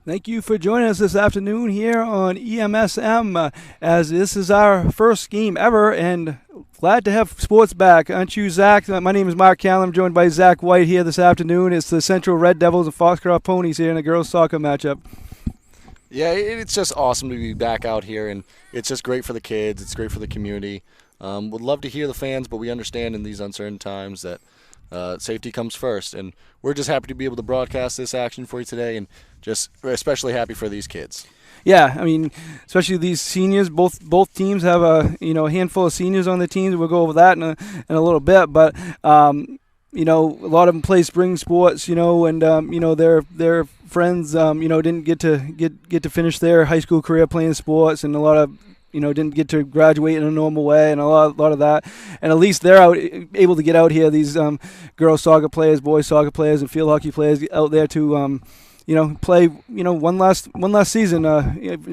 Thank you for joining us this afternoon here on EMSM, as this is our first game ever, and glad to have sports back. Aren't you, Zach? My name is Mark Callum, joined by Zach White here this afternoon. It's the Central Red Devils and Foxcroft Ponies here in a girls' soccer matchup. Yeah, it's just awesome to be back out here, and it's just great for the kids. It's great for the community. Would love to hear the fans, but we understand in these uncertain times that safety comes first, and we're just happy to be able to broadcast this action for you today, and just especially happy for these kids. Yeah, I mean, especially these seniors. Both teams have a handful of seniors on the teams. We'll go over that in a little bit, but a lot of them play spring sports. And their friends didn't get to finish their high school career playing sports, and a lot of didn't get to graduate in a normal way, and a lot of that. And at least they're able to get out here. These girls soccer players, boys soccer players, and field hockey players out there to play one last season.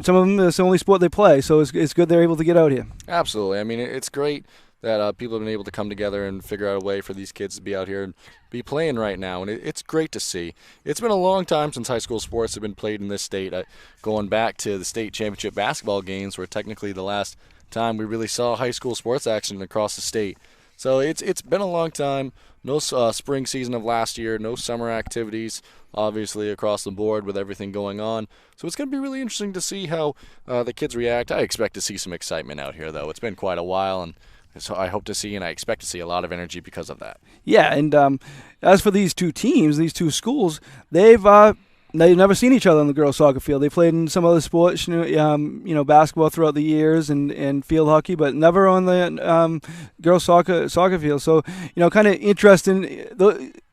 Some of them, it's the only sport they play, so it's good they're able to get out here. Absolutely. I mean, it's great that people have been able to come together and figure out a way for these kids to be out here and be playing right now, and it's great to see. It's been a long time since high school sports have been played in this state, going back to the state championship basketball games were technically the last time we really saw high school sports action across the state. So it's been a long time. No spring season of last year, no summer activities, obviously across the board with everything going on. So it's going to be really interesting to see how the kids react. I expect to see some excitement out here, though. It's been quite a while, and so I hope to see, and I expect to see a lot of energy because of that. Yeah, and as for these two teams, these two schools, they've never seen each other on the girls' soccer field. They played in some other sports, basketball throughout the years and field hockey, but never on the girls' soccer field. So, kind of interesting.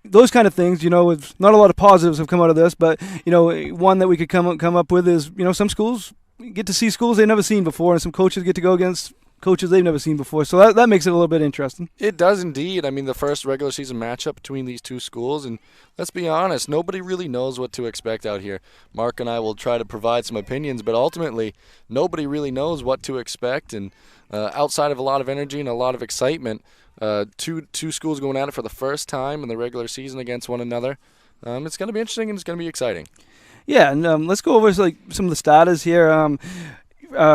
Those kind of things, with not a lot of positives have come out of this, but one that we could come up with is, some schools get to see schools they've never seen before, and some coaches get to go against coaches they've never seen before. So that makes it a little bit interesting. It does indeed. I mean, the first regular season matchup between these two schools, and let's be honest, nobody really knows what to expect out here. Mark and I will try to provide some opinions, but ultimately, nobody really knows what to expect. And outside of a lot of energy and a lot of excitement, two schools going at it for the first time in the regular season against one another. It's going to be interesting and it's going to be exciting. Yeah, and let's go over some of the starters here.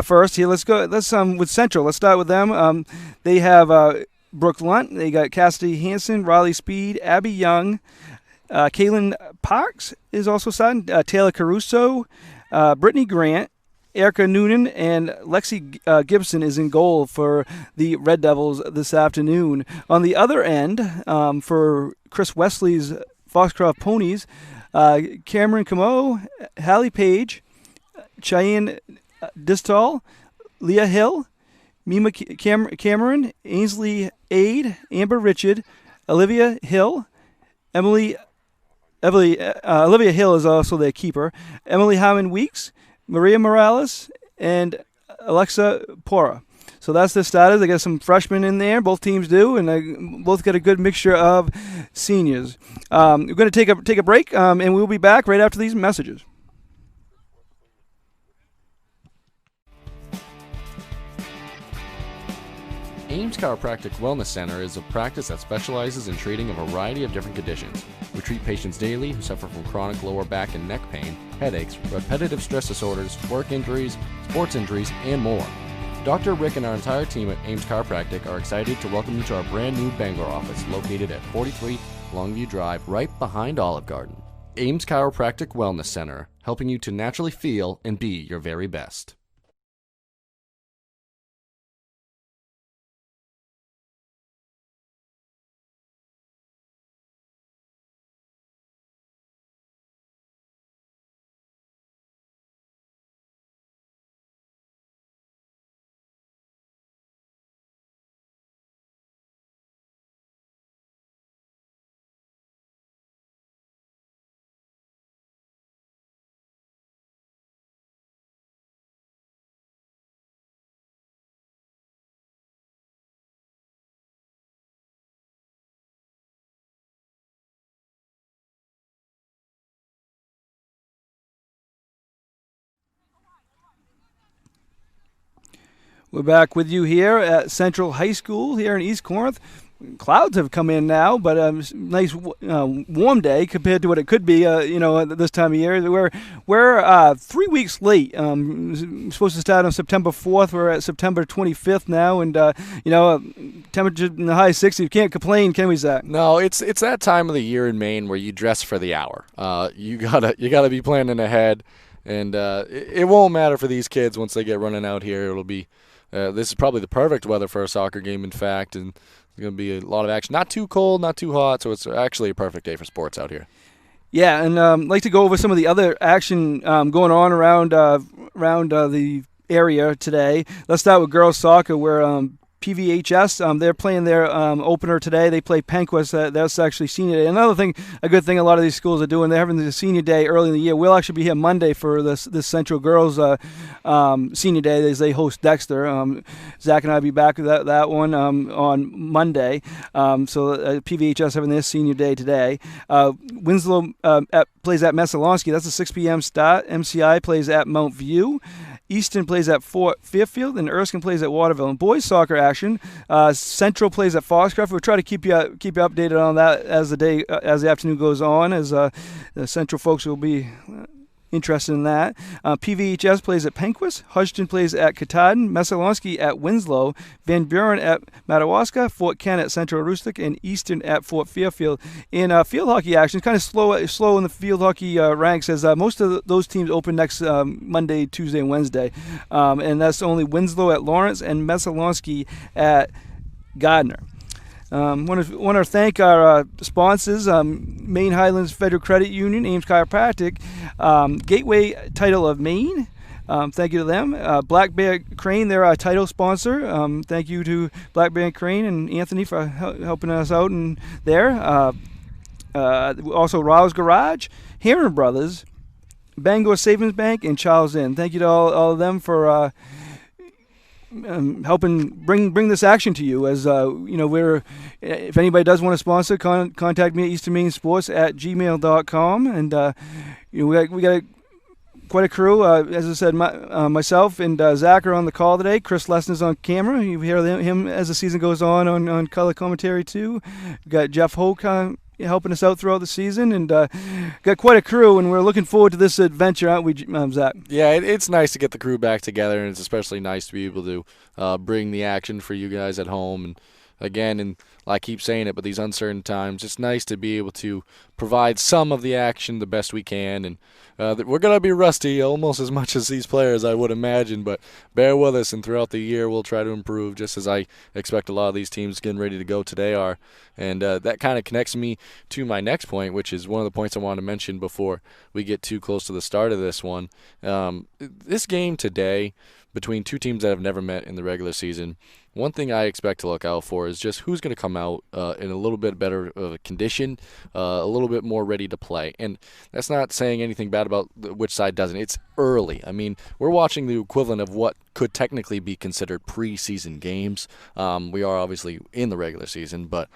First here, let's with Central. Let's start with them. They have Brooke Lunt. They got Cassidy Hansen, Riley Speed, Abby Young, Kaylin Parks is also signed. Taylor Caruso, Brittany Grant, Erica Noonan, and Lexi Gibson is in goal for the Red Devils this afternoon. On the other end, for Chris Wesley's Foxcroft Ponies, Cameron Camo, Hallie Page, Cheyenne Distal, Leah Hill, Mima Cameron, Ainsley Aid, Amber Richard, Olivia Hill, Olivia Hill is also their keeper, Emily Harmon Weeks, Maria Morales, and Alexa Pora. So that's the starters. They got some freshmen in there. Both teams do, and they both got a good mixture of seniors. We're going to take a break, and we'll be back right after these messages. Ames Chiropractic Wellness Center is a practice that specializes in treating a variety of different conditions. We treat patients daily who suffer from chronic lower back and neck pain, headaches, repetitive stress disorders, work injuries, sports injuries, and more. Dr. Rick and our entire team at Ames Chiropractic are excited to welcome you to our brand new Bangor office located at 43 Longview Drive, right behind Olive Garden. Ames Chiropractic Wellness Center, helping you to naturally feel and be your very best. We're back with you here at Central High School here in East Corinth. Clouds have come in now, but nice warm day compared to what it could be, at this time of year. We're 3 weeks late. Supposed to start on September 4th. We're at September 25th now, and temperature in the high 60s. You can't complain, can we, Zach? No, it's that time of the year in Maine where you dress for the hour. You gotta be planning ahead, and it won't matter for these kids once they get running out here. It'll be this is probably the perfect weather for a soccer game, in fact, and there's going to be a lot of action. Not too cold, not too hot, so it's actually a perfect day for sports out here. Yeah, and I'd like to go over some of the other action going on around the area today. Let's start with girls soccer, where PVHS, they're playing their opener today. They play Penquist. That's actually senior day. Another thing, a good thing a lot of these schools are doing, they're having the senior day early in the year. We'll actually be here Monday for this Central Girls senior day as they host Dexter. Zach and I will be back with that one on Monday. So PVHS having their senior day today. Winslow plays at Messalonski. That's a 6 p.m. start. MCI plays at Mount View. Easton plays at Fort Fairfield, and Erskine plays at Waterville. And boys soccer action, Central plays at Foxcroft. We'll try to keep you updated on that as the afternoon goes on, as the Central folks will be interested in that. PVHS plays at Penquist. Hodgson plays at Katahdin. Messalonski at Winslow. Van Buren at Madawaska. Fort Kent at Central Aroostook. And Easton at Fort Fairfield. In field hockey action, it's kind of slow in the field hockey ranks, as most of those teams open next Monday, Tuesday, and Wednesday. And that's only Winslow at Lawrence and Messalonski at Gardner. Want to thank our sponsors, Maine Highlands Federal Credit Union, Ames Chiropractic, Gateway Title of Maine. Thank you to them. Black Bear Crane, they're our title sponsor. Thank you to Black Bear Crane and Anthony for helping us out in there. Also, Rouse Garage, Heron Brothers, Bangor Savings Bank, and Charles Inn. Thank you to all of them for helping bring this action to you. As we're, if anybody does want to sponsor, contact me at easternmainsports@gmail.com. And we got quite a crew. As I said, myself and Zach are on the call today. Chris Lessner's on camera. You hear him as the season goes on color commentary too. We got Jeff Hoke helping us out throughout the season, and got quite a crew, and we're looking forward to this adventure, aren't we, Zach? Yeah, it's nice to get the crew back together, and it's especially nice to be able to bring the action for you guys at home. And again, and I keep saying it, but these uncertain times, it's nice to be able to provide some of the action the best we can. And we're going to be rusty almost as much as these players, I would imagine, but bear with us, and throughout the year we'll try to improve, just as I expect a lot of these teams getting ready to go today are. And that kind of connects me to my next point, which is one of the points I wanted to mention before we get too close to the start of this one. This game today between two teams that have never met in the regular season, one thing I expect to look out for is just who's going to come out in a little bit better condition, a little bit more ready to play. And that's not saying anything bad about which side doesn't. It's early. I mean, we're watching the equivalent of what could technically be considered preseason games. We are obviously in the regular season, but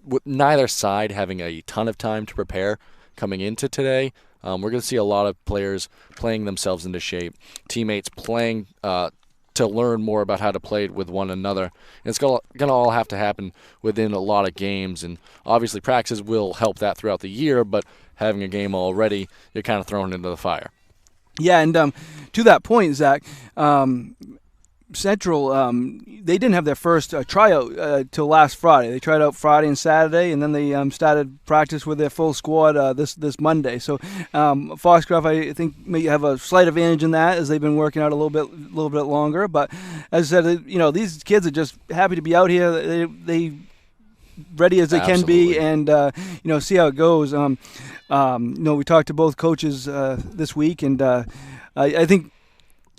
with neither side having a ton of time to prepare coming into today, we're going to see a lot of players playing themselves into shape, teammates playing to learn more about how to play with one another. And it's going to all have to happen within a lot of games. And obviously practices will help that throughout the year, but having a game already, you're kind of thrown into the fire. Yeah, and to that point, Zach, Central, they didn't have their first tryout till last Friday. They tried out Friday and Saturday, and then they started practice with their full squad this Monday. So Foxcroft, I think, may have a slight advantage in that, as they've been working out a little bit longer. But as I said, these kids are just happy to be out here. They ready as they can be, and see how it goes. We talked to both coaches this week, and I think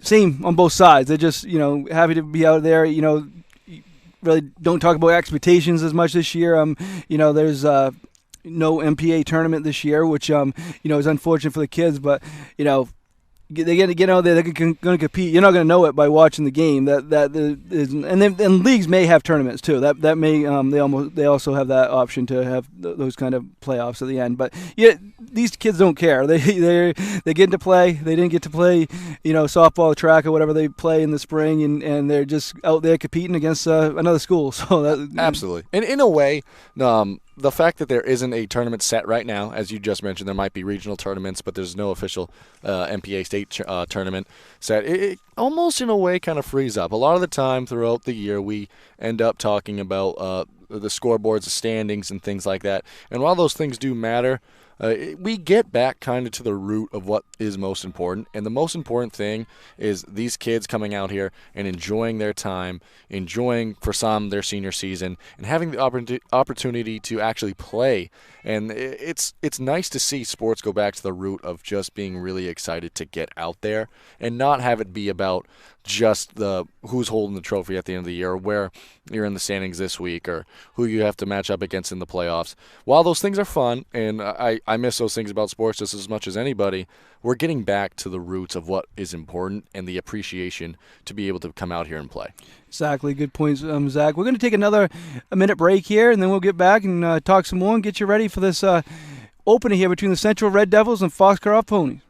same on both sides. They're just happy to be out there. Really don't talk about expectations as much this year. There's no MPA tournament this year, which is unfortunate for the kids, but they get out there. They're going to compete. You're not going to know it by watching the game. That is, and leagues may have tournaments too. That may they also have that option to have those kind of playoffs at the end. But yeah, these kids don't care. They get to play. They didn't get to play, softball, track, or whatever they play in the spring, and they're just out there competing against another school. So absolutely. And in a way, the fact that there isn't a tournament set right now, as you just mentioned, there might be regional tournaments, but there's no official MPA state tournament set. It almost, in a way, kind of frees up. A lot of the time throughout the year, we end up talking about the scoreboards, the standings, and things like that. And while those things do matter, we get back kind of to the root of what is most important. And the most important thing is these kids coming out here and enjoying their time, enjoying, for some, their senior season, and having the opportunity to actually play. And it's nice to see sports go back to the root of just being really excited to get out there and not have it be about just the who's holding the trophy at the end of the year, or where you're in the standings this week, or who you have to match up against in the playoffs. While those things are fun, and I miss those things about sports just as much as anybody, we're getting back to the roots of what is important and the appreciation to be able to come out here and play. Exactly. Good points, Zach. We're going to take a minute break here, and then we'll get back and talk some more and get you ready for this opener here between the Central Red Devils and Foxcroft Ponies.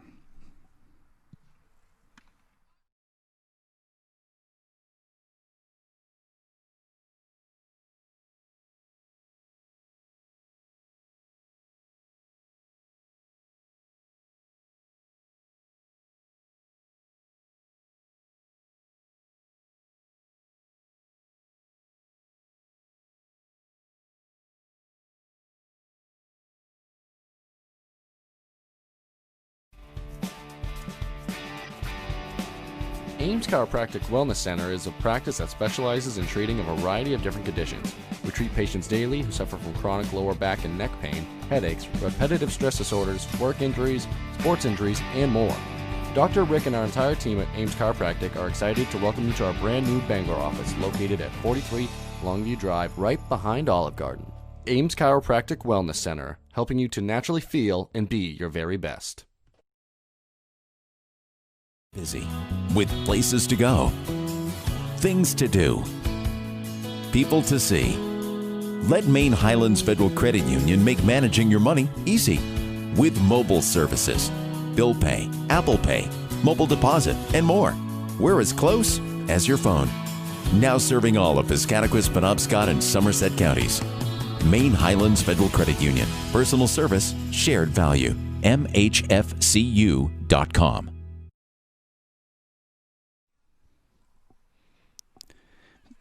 Ames Chiropractic Wellness Center is a practice that specializes in treating a variety of different conditions. We treat patients daily who suffer from chronic lower back and neck pain, headaches, repetitive stress disorders, work injuries, sports injuries, and more. Dr. Rick and our entire team at Ames Chiropractic are excited to welcome you to our brand new Bangalore office located at 43 Longview Drive, right behind Olive Garden. Ames Chiropractic Wellness Center, helping you to naturally feel and be your very best. Busy, with places to go, things to do, people to see. Let Maine Highlands Federal Credit Union make managing your money easy with mobile services, bill pay, Apple Pay, mobile deposit, and more. We're as close as your phone. Now serving all of Piscataquis, Penobscot, and Somerset counties. Maine Highlands Federal Credit Union. Personal service, shared value. MHFCU.com.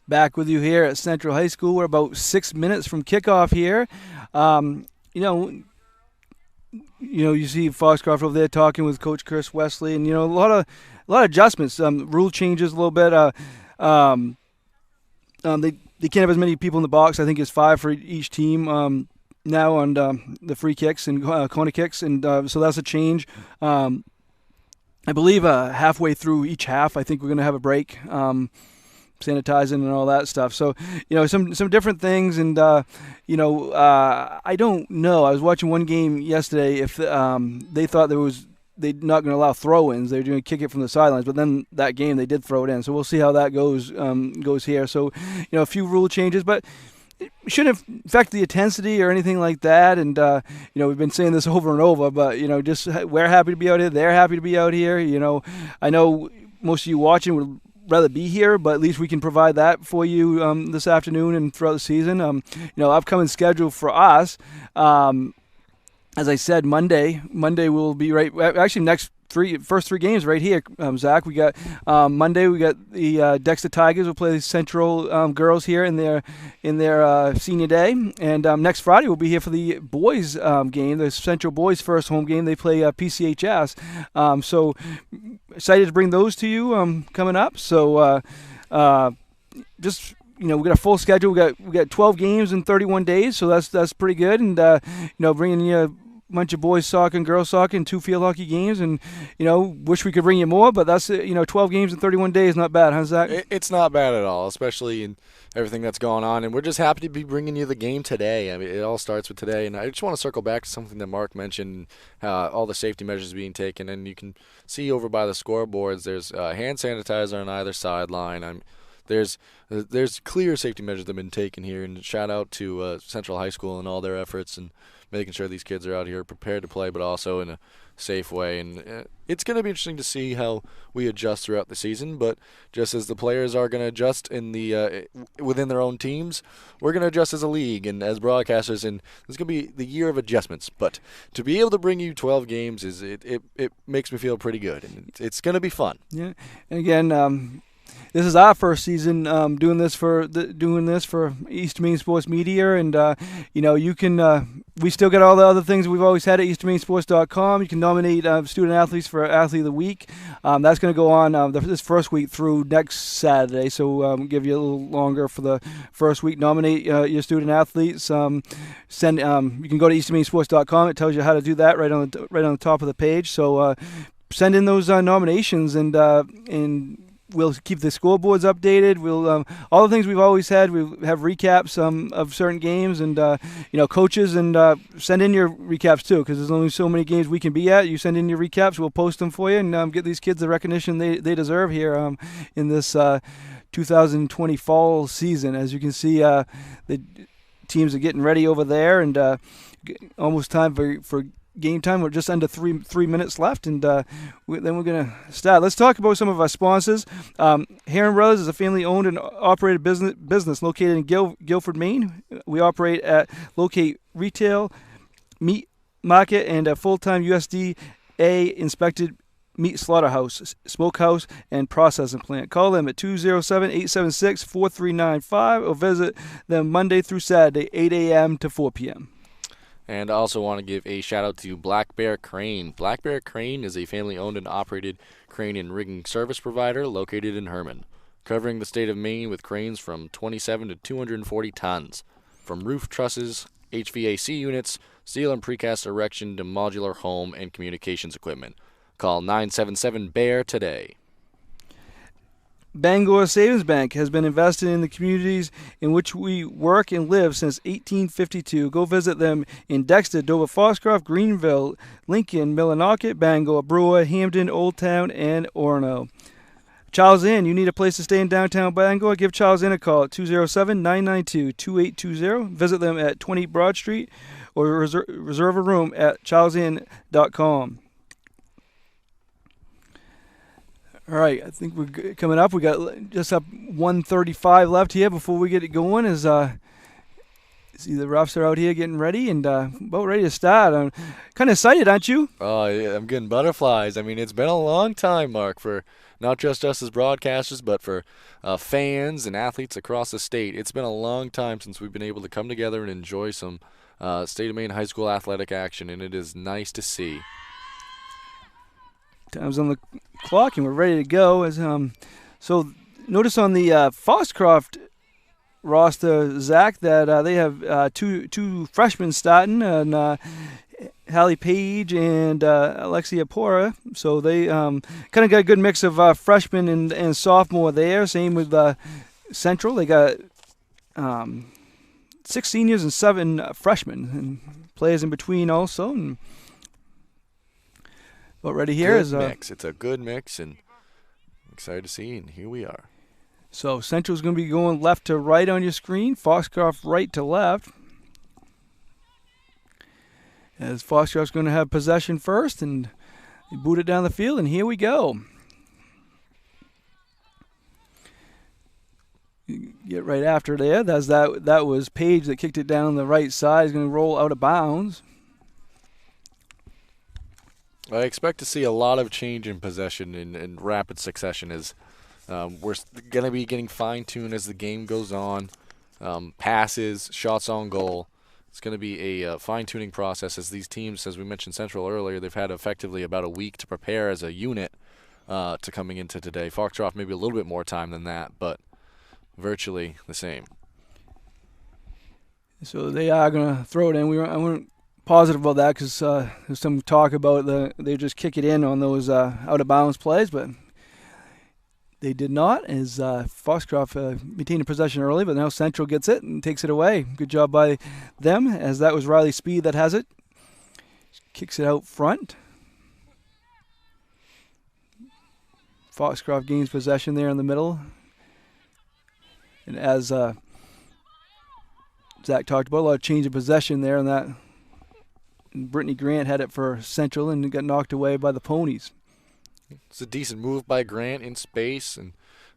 Back with you here at Central High School. We're about 6 minutes from kickoff here. You see Foxcroft over there talking with Coach Chris Wesley, and a lot of adjustments, rule changes a little bit. They can't have as many people in the box. I think it's 5 for each team now on the free kicks and corner kicks, and so that's a change. I believe halfway through each half, I think we're going to have a break. Sanitizing and all that stuff. So, some different things, and I don't know. I was watching one game yesterday. If they thought they're not going to allow throw-ins, they're going to kick it from the sidelines. But then that game they did throw it in. So we'll see how that goes here. So, a few rule changes, but it shouldn't affect the intensity or anything like that. And we've been saying this over and over, but just we're happy to be out here. They're happy to be out here. I know most of you watching would rather be here, but at least we can provide that for you this afternoon and throughout the season. Upcoming schedule for us, as I said, Monday we'll be right. Actually, first three games right here, Zach. We got Monday. We got the Dexter Tigers will play the Central girls here in their senior day, and next Friday we'll be here for the boys game, the Central boys' first home game. They play PCHS. So excited to bring those to you coming up. So just we got a full schedule. We got 12 games in 31 days, so that's pretty good. And bringing you bunch of boys soccer and girls soccer and 2 field hockey games, and wish we could bring you more, but that's 12 games in 31 days, not bad, huh, Zach? It's not bad at all, especially in everything that's going on, and we're just happy to be bringing you the game today. I mean, it all starts with today, and I just want to circle back to something that Mark mentioned, all the safety measures being taken, and you can see over by the scoreboards there's hand sanitizer on either sideline. There's clear safety measures that have been taken here, and shout out to Central High School and all their efforts and making sure these kids are out here prepared to play, but also in a safe way. And it's going to be interesting to see how we adjust throughout the season. But just as the players are going to adjust in the within their own teams, we're going to adjust as a league and as broadcasters. And it's going to be the year of adjustments. But to be able to bring you 12 games it makes me feel pretty good, and it's going to be fun. Yeah, and again. This is our first season doing this for East Maine Sports Media, and you can. We still got all the other things we've always had at eastmainsports.com. You can nominate student athletes for Athlete of the Week. That's going to go on this first week through next Saturday, so give you a little longer for the first week. Nominate your student athletes. You can go to eastmainsports.com. It tells you how to do that right on the top of the page. So send in those nominations and. We'll keep the scoreboards updated. We'll all the things we've always had. We have recaps of certain games, and coaches, and send in your recaps too, because there's only so many games we can be at. You send in your recaps, we'll post them for you, and get these kids the recognition they deserve here in this 2020 fall season. As you can see, the teams are getting ready over there, and almost time for game time. We're just under three minutes left, and then we're going to start. Let's talk about some of our sponsors. Heron Brothers is a family-owned and operated business located in Guilford, Maine. We operate at locate retail, meat market, and a full-time USDA-inspected meat slaughterhouse, smokehouse, and processing plant. Call them at 207-876-4395 or visit them Monday through Saturday, 8 a.m. to 4 p.m. And I also want to give a shout out to Black Bear Crane. Black Bear Crane is a family-owned and operated crane and rigging service provider located in Herman, covering the state of Maine with cranes from 27 to 240 tons. From roof trusses, HVAC units, steel and precast erection to modular home and communications equipment. Call 977-BEAR today. Bangor Savings Bank has been invested in the communities in which we work and live since 1852. Go visit them in Dexter, Dover, Foxcroft, Greenville, Lincoln, Millinocket, Bangor, Brewer, Hamden, Old Town, and Orono. Charles Inn, you need a place to stay in downtown Bangor? Give Charles Inn a call at 207-992-2820. Visit them at 20 Broad Street or reserve a room at charlesinn.com. All right, I think we're coming up. We got just up 1:35 left here before we get it going. See the refs are out here getting ready and about ready to start. I'm kind of excited, aren't you? Oh, yeah, I'm getting butterflies. I mean, it's been a long time, Mark, for not just us as broadcasters, but for fans and athletes across the state. It's been a long time since we've been able to come together and enjoy some State of Maine high school athletic action, and it is nice to see. Time's on the clock, and we're ready to go. So notice on the Foxcroft roster, Zach, that they have two freshmen starting, and Hallie Page and Alexia Pora. So they kind of got a good mix of freshmen and sophomore there. Same with Central. They got 6 seniors and 7 freshmen, and players in between also. And but ready here good is mix. It's a good mix, and I'm excited to see. And here we are. So Central's going to be going left to right on your screen. Foxcroft right to left. As Foxcroft's going to have possession first, and they boot it down the field, and here we go. Get right after there. That was Page that kicked it down the right side. He's going to roll out of bounds. I expect to see a lot of change in possession in rapid succession as we're going to be getting fine-tuned as the game goes on. Passes, shots on goal. It's going to be a fine-tuning process as these teams, as we mentioned Central earlier, they've had effectively about a week to prepare as a unit to coming into today. Foxcroft maybe a little bit more time than that, but virtually the same. So they are going to throw it in. I want to positive about that because there's some talk about they just kick it in on those out of bounds plays, but they did not. As Foxcroft maintained possession early, but now Central gets it and takes it away. Good job by them, as that was Riley Speed that has it. Kicks it out front. Foxcroft gains possession there in the middle. And as Zach talked about, a lot of change of possession there, and that and Brittany Grant had it for Central and got knocked away by the Ponies. It's a decent move by Grant in space, and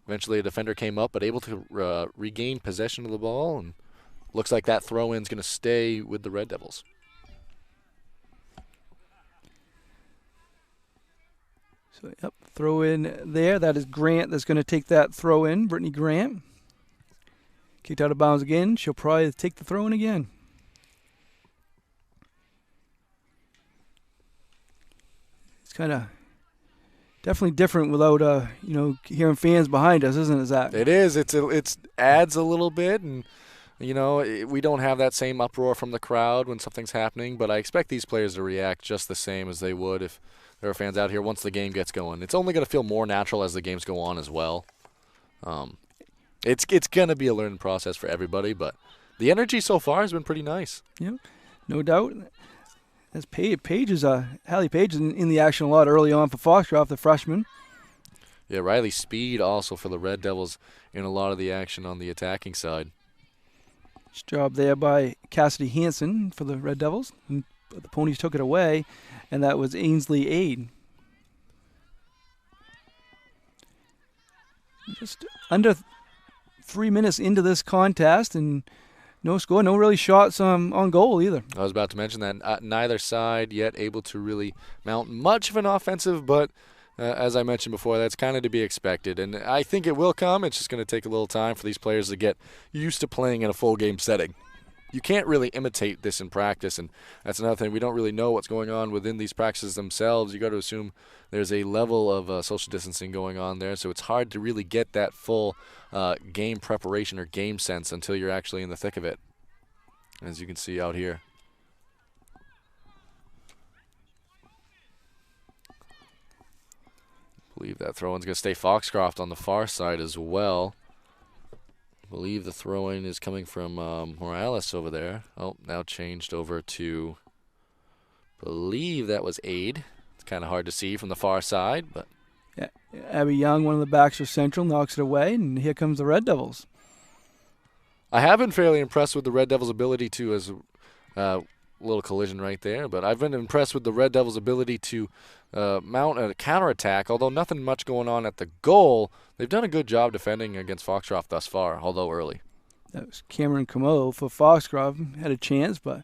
eventually a defender came up, but able to regain possession of the ball, and looks like that throw-in's going to stay with the Red Devils. So, yep, throw in there. That is Grant that's going to take that throw in, Brittany Grant. Kicked out of bounds again. She'll probably take the throw in again. It's kind of definitely different without hearing fans behind us, isn't it, Zach? It is. It adds a little bit, and we don't have that same uproar from the crowd when something's happening. But I expect these players to react just the same as they would if there are fans out here once the game gets going. It's only going to feel more natural as the games go on as well. It's going to be a learning process for everybody, but the energy so far has been pretty nice. Yeah, no doubt. As Hallie Page is in the action a lot early on for Foxcroft, the freshman. Yeah, Riley Speed also for the Red Devils in a lot of the action on the attacking side. Nice job there by Cassidy Hansen for the Red Devils. And the Ponies took it away, and that was Ainsley Aid. Just under 3 minutes into this contest, and no score, no really shots on goal either. I was about to mention that neither side yet able to really mount much of an offensive, but as I mentioned before, that's kind of to be expected. And I think it will come. It's just going to take a little time for these players to get used to playing in a full game setting. You can't really imitate this in practice, and that's another thing. We don't really know what's going on within these practices themselves. You got to assume there's a level of social distancing going on there, so it's hard to really get that full game preparation or game sense until you're actually in the thick of it, as you can see out here. I believe that throw-in's going to stay Foxcroft on the far side as well. I believe the throw-in is coming from Morales over there. Oh, now changed over to, believe that was Aid. It's kind of hard to see from the far side, but yeah, Abby Young, one of the backs for Central, knocks it away, and here comes the Red Devils. I have been fairly impressed with the Red Devils' ability to, as a little collision right there, but I've been impressed with the Red Devils' ability to mount a counterattack. Although nothing much going on at the goal, they've done a good job defending against Foxcroft thus far, although early. That was Cameron Comeau for Foxcroft. Had a chance, but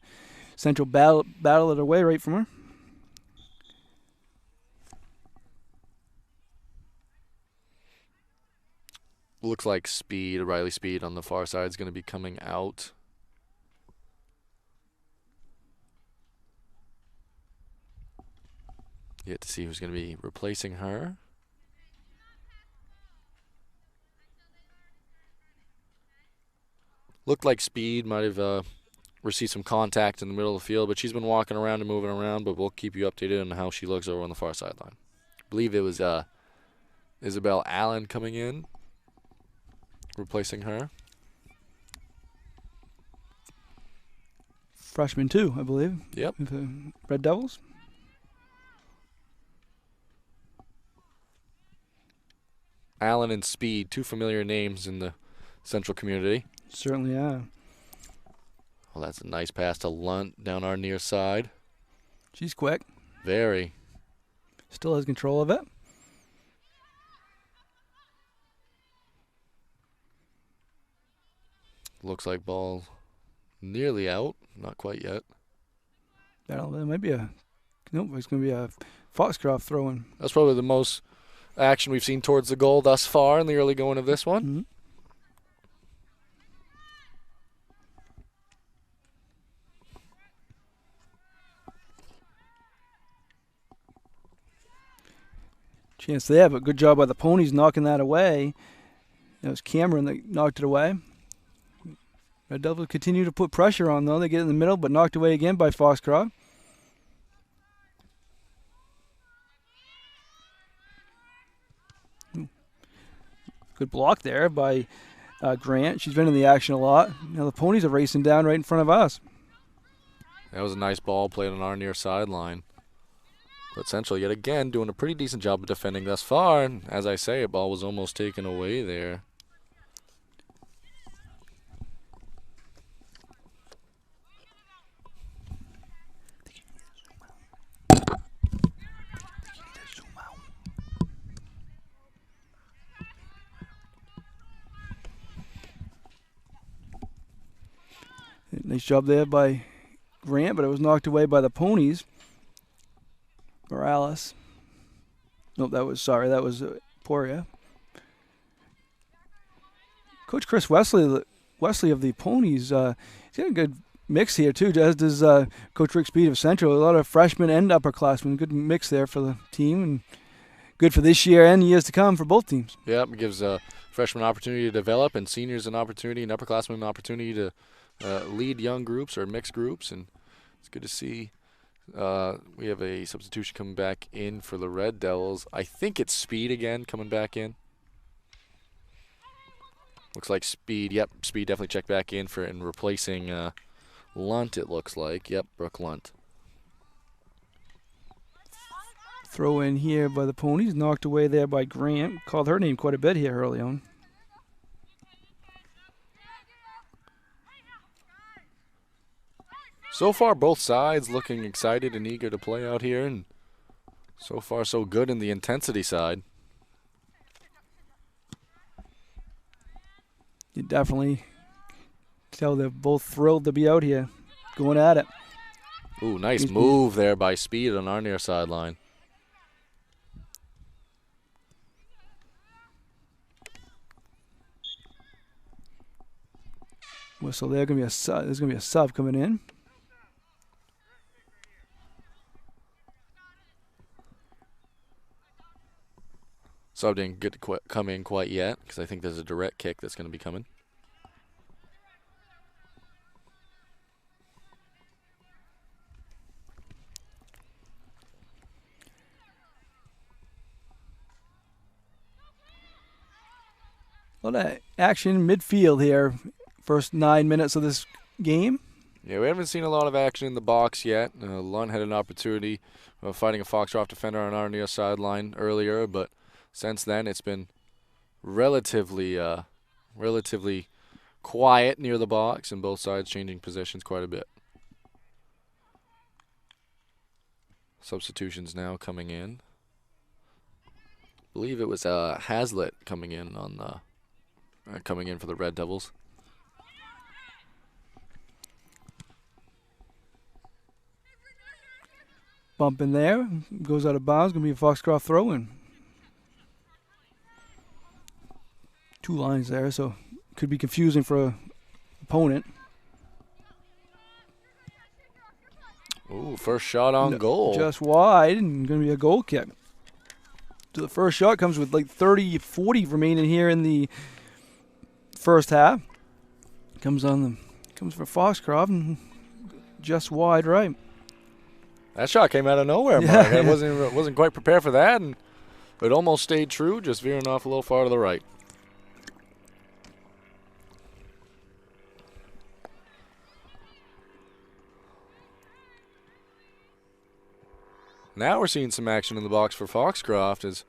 Central battled it away right from her. Looks like Riley Speed on the far side is going to be coming out. Yet to see who's going to be replacing her. Looked like Speed might have received some contact in the middle of the field, but she's been walking around and moving around, but we'll keep you updated on how she looks over on the far sideline. I believe it was Isabel Allen coming in, replacing her. Freshman too, I believe. Yep. With the Red Devils. Allen and Speed, two familiar names in the Central community. Certainly, yeah. Well, that's a nice pass to Lunt down our near side. She's quick. Very. Still has control of it. Looks like ball nearly out. Not quite yet. That might be nope, it's going to be a Foxcroft throw-in. That's probably the most action we've seen towards the goal thus far in the early going of this one. Mm-hmm. Chance there, but good job by the Ponies knocking that away. It was Cameron that knocked it away. Red Devils continue to put pressure on, though. They get in the middle, but knocked away again by Foxcroft. Good block there by Grant. She's been in the action a lot. Now the Ponies are racing down right in front of us. That was a nice ball played on our near sideline. But Central, yet again, doing a pretty decent job of defending thus far. And as I say, a ball was almost taken away there. Nice job there by Grant, but it was knocked away by the Ponies. Morales. Nope, that was Poria. Coach Chris Wesley of the Ponies, he's got a good mix here too, as does Coach Rick Speed of Central. A lot of freshmen and upperclassmen. Good mix there for the team, and good for this year and years to come for both teams. Yep, it gives freshmen an opportunity to develop, and seniors an opportunity, and upperclassmen an opportunity to lead young groups or mixed groups, and it's good to see. We have a substitution coming back in for the Red Devils. I think it's Speed again coming back in. Looks like Speed. Yep, Speed definitely checked back in for and replacing Lunt, it looks like. Yep, Brooke Lunt. Throw in here by the Ponies, knocked away there by Grant. Called her name quite a bit here early on. So far, both sides looking excited and eager to play out here, and so far so good in the intensity side. You definitely tell they're both thrilled to be out here, going at it. Ooh, nice move there by Speed on our near sideline. So there's gonna be a sub coming in. Sub didn't get to come in quite yet because I think there's a direct kick that's going to be coming. A lot of action midfield here. First 9 minutes of this game. Yeah, we haven't seen a lot of action in the box yet. Lund had an opportunity of fighting a Foxcroft defender on our near sideline earlier, but since then it's been relatively quiet near the box, and both sides changing positions quite a bit. Substitutions now coming in. I believe it was Hazlitt coming in for the Red Devils. Bump in there, goes out of bounds, going to be a Foxcroft throw-in. Two lines there, so could be confusing for an opponent. Ooh, first shot on goal. Just wide, and going to be a goal kick. So the first shot comes with like 30-40 remaining here in the first half. Comes for Foxcroft, and just wide right. That shot came out of nowhere, Mark. I wasn't quite prepared for that, and it almost stayed true, just veering off a little far to the right. Now we're seeing some action in the box for Foxcroft. As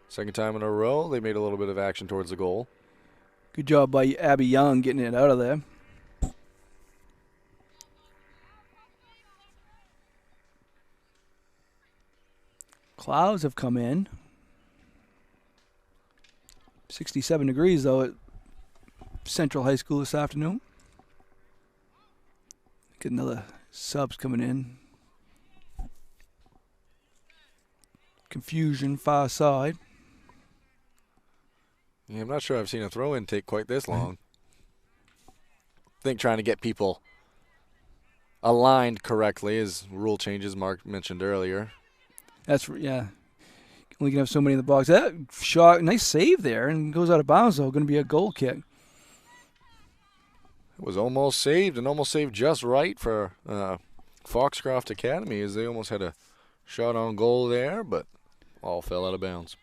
second time in a row, they made a little bit of action towards the goal. Good job by Abby Young getting it out of there. Clouds have come in. 67 degrees, though, at Central High School this afternoon. Get another subs coming in. Confusion, far side. Yeah, I'm not sure I've seen a throw-in take quite this long. I think trying to get people aligned correctly is rule changes Mark mentioned earlier. Yeah. Only can have so many in the box. That shot, nice save there, and goes out of bounds, though. Going to be a goal kick. It was almost saved, and almost saved just right for Foxcroft Academy, as they almost had a shot on goal there, but all fell out of bounds.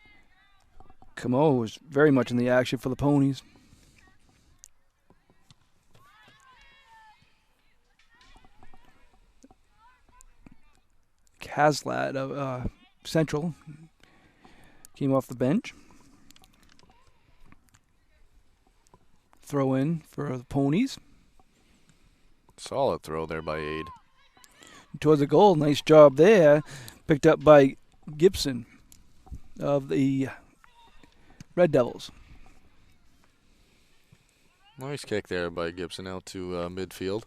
Camo was very much in the action for the Ponies. Kaslat of Central came off the bench. Throw in for the Ponies. Solid throw there by Aid. Towards the goal, nice job there. Picked up by Gibson of the Red Devils. Nice kick there by Gibson out to midfield.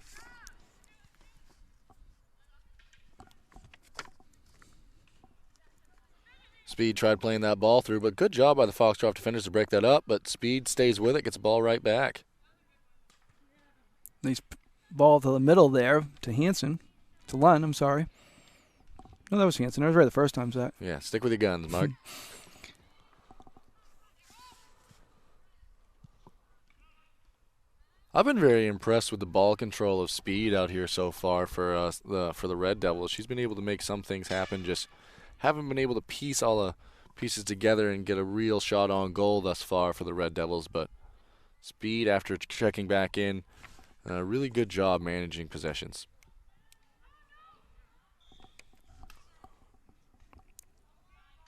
Speed tried playing that ball through, but good job by the Foxcroft defenders to break that up, but Speed stays with it, gets the ball right back. Nice ball to the middle there to Hansen. To Lund, I'm sorry. No, that was Hansen. I was right the first time, Zach. Yeah, stick with your guns, Mark. I've been very impressed with the ball control of Speed out here so far for the Red Devils. She's been able to make some things happen, just haven't been able to piece all the pieces together and get a real shot on goal thus far for the Red Devils. But Speed, after checking back in, really good job managing possessions.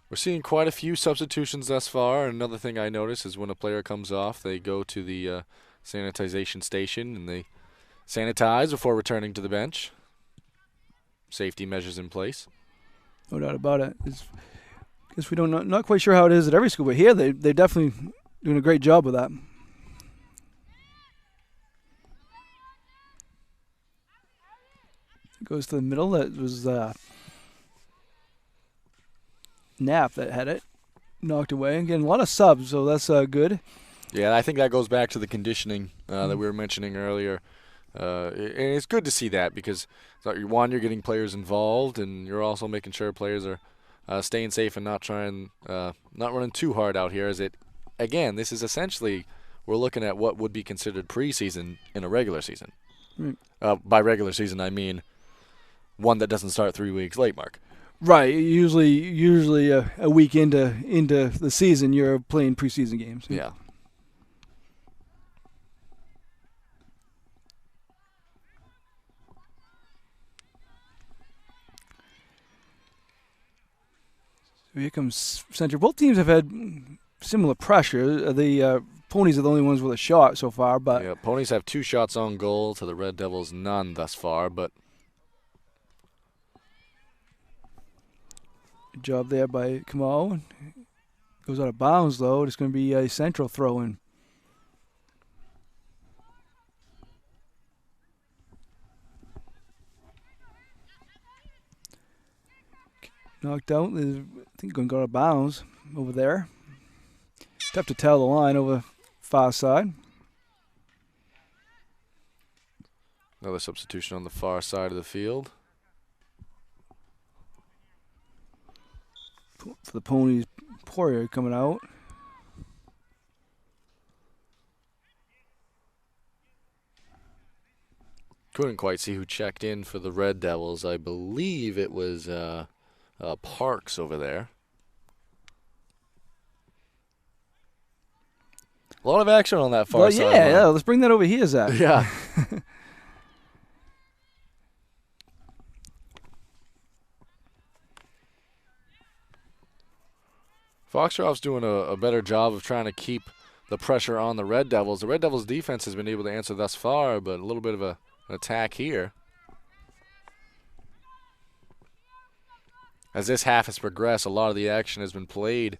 We're seeing quite a few substitutions thus far. Another thing I notice is when a player comes off, they go to the sanitization station and they sanitize before returning to the bench. Safety measures in place. No doubt about it. Guess we don't know, not quite sure how it is at every school, but here they're definitely doing a great job with that. It goes to the middle. That was Knapp that had it. Knocked away. Again, a lot of subs, so that's good. Yeah, I think that goes back to the conditioning that we were mentioning earlier. And it's good to see that because, one, you're getting players involved, and you're also making sure players are staying safe and not running too hard out here. Again, this is essentially, we're looking at what would be considered preseason in a regular season. Right. By regular season, I mean one that doesn't start 3 weeks late, Mark. Right. Usually a week into the season, you're playing preseason games. Yeah. Here comes Central. Both teams have had similar pressure. The Ponies are the only ones with a shot so far, but yeah, Ponies have 2 shots on goal to the Red Devils, none thus far. But good job there by Kamal. Goes out of bounds though. It's going to be a Central throw-in. Knocked out. I think going to go out of bounds over there. Tough to tell the line over far side. Another substitution on the far side of the field. For the Ponies, Poirier coming out. Couldn't quite see who checked in for the Red Devils. I believe it was Parks over there. A lot of action on that far side. Yeah. Let's bring that over here, Zach. Yeah. Foxcroft's doing a better job of trying to keep the pressure on the Red Devils. The Red Devils' defense has been able to answer thus far, but a little bit of an attack here. As this half has progressed, a lot of the action has been played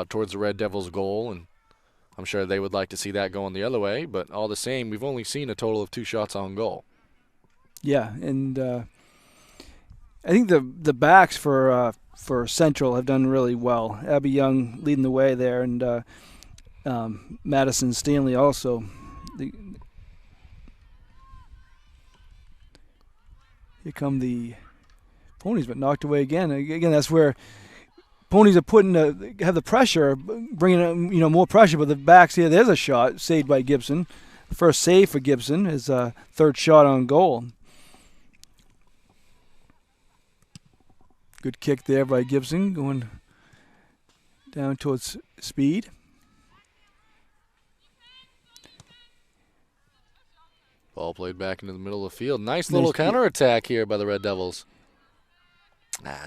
towards the Red Devils' goal, and I'm sure they would like to see that going the other way, but all the same, we've only seen a total of 2 shots on goal. Yeah, and I think the backs for Central have done really well. Abby Young leading the way there, and Madison Stanley also. Here come the Ponies, but knocked away again. Again, that's where Ponies are have the pressure, bringing more pressure. But the backs here, there's a shot saved by Gibson. First save for Gibson, his third shot on goal. Good kick there by Gibson, going down towards Speed. Ball played back into the middle of the field. Nice little counterattack here by the Red Devils.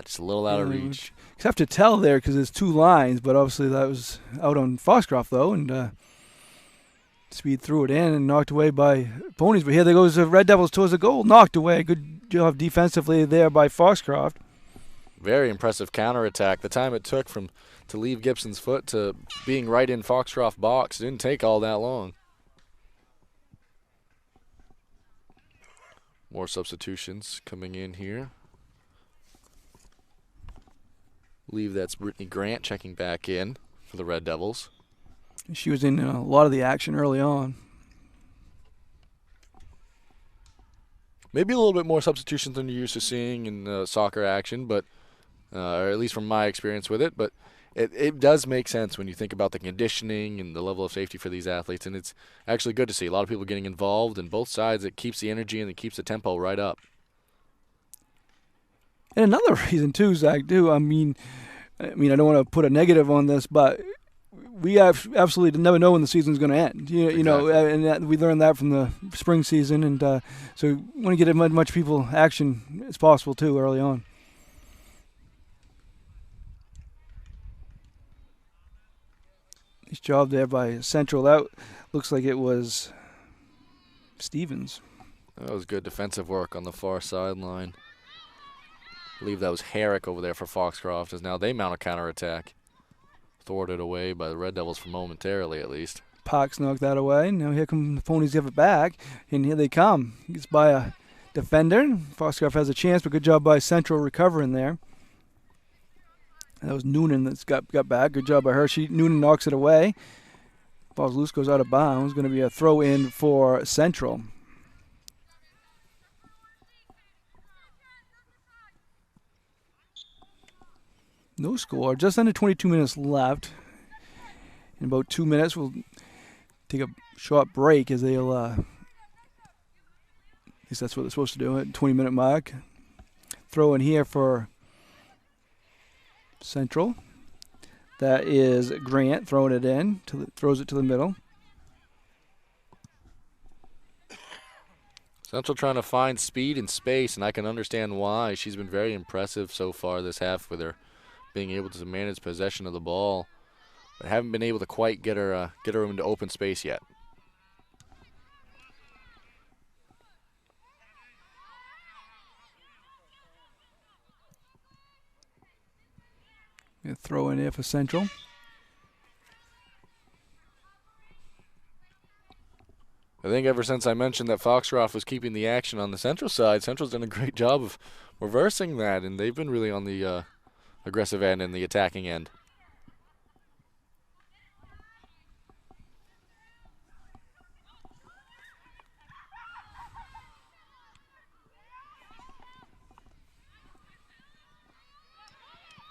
Just a little out of reach. You have to tell there because there's two lines, but obviously that was out on Foxcroft, though, and Speed threw it in and knocked away by Ponies. But here there goes the Red Devils towards the goal. Knocked away. Good job defensively there by Foxcroft. Very impressive counterattack. The time it took to leave Gibson's foot to being right in Foxcroft box didn't take all that long. More substitutions coming in here. I believe that's Brittany Grant checking back in for the Red Devils. She was in a lot of the action early on. Maybe a little bit more substitutions than you're used to seeing in soccer action, but or at least from my experience with it. But it does make sense when you think about the conditioning and the level of safety for these athletes, and it's actually good to see a lot of people getting involved, and both sides. It keeps the energy and it keeps the tempo right up. And another reason too, Zach, I mean, I don't want to put a negative on this, but we absolutely never know when the season's going to end. You know, and we learned that from the spring season, and so we want to get as much people action as possible too early on. Nice job there by Central. That looks like it was Stevens. That was good defensive work on the far sideline. I believe that was Herrick over there for Foxcroft, as now they mount a counterattack. Thwarted away by the Red Devils for momentarily, at least. Parks knocked that away. Now here come the Ponies, give it back, and here they come. It's by a defender. Foxcroft has a chance, but good job by Central recovering there. That was Noonan that's got back. Good job by her. Noonan knocks it away. Ball's loose, goes out of bounds. Going to be a throw in for Central. No score. Just under 22 minutes left. In about 2 minutes, we'll take a short break as they'll, at least that's what they're supposed to do at 20-minute mark. Throw in here for Central. That is Grant throwing it in. Throws it to the middle. Central trying to find speed and space, and I can understand why. She's been very impressive so far this half with her being able to manage possession of the ball, but haven't been able to quite get her into open space yet. Throw in here for Central. I think ever since I mentioned that Foxcroft was keeping the action on the Central side, Central's done a great job of reversing that, and they've been really on the aggressive end and the attacking end.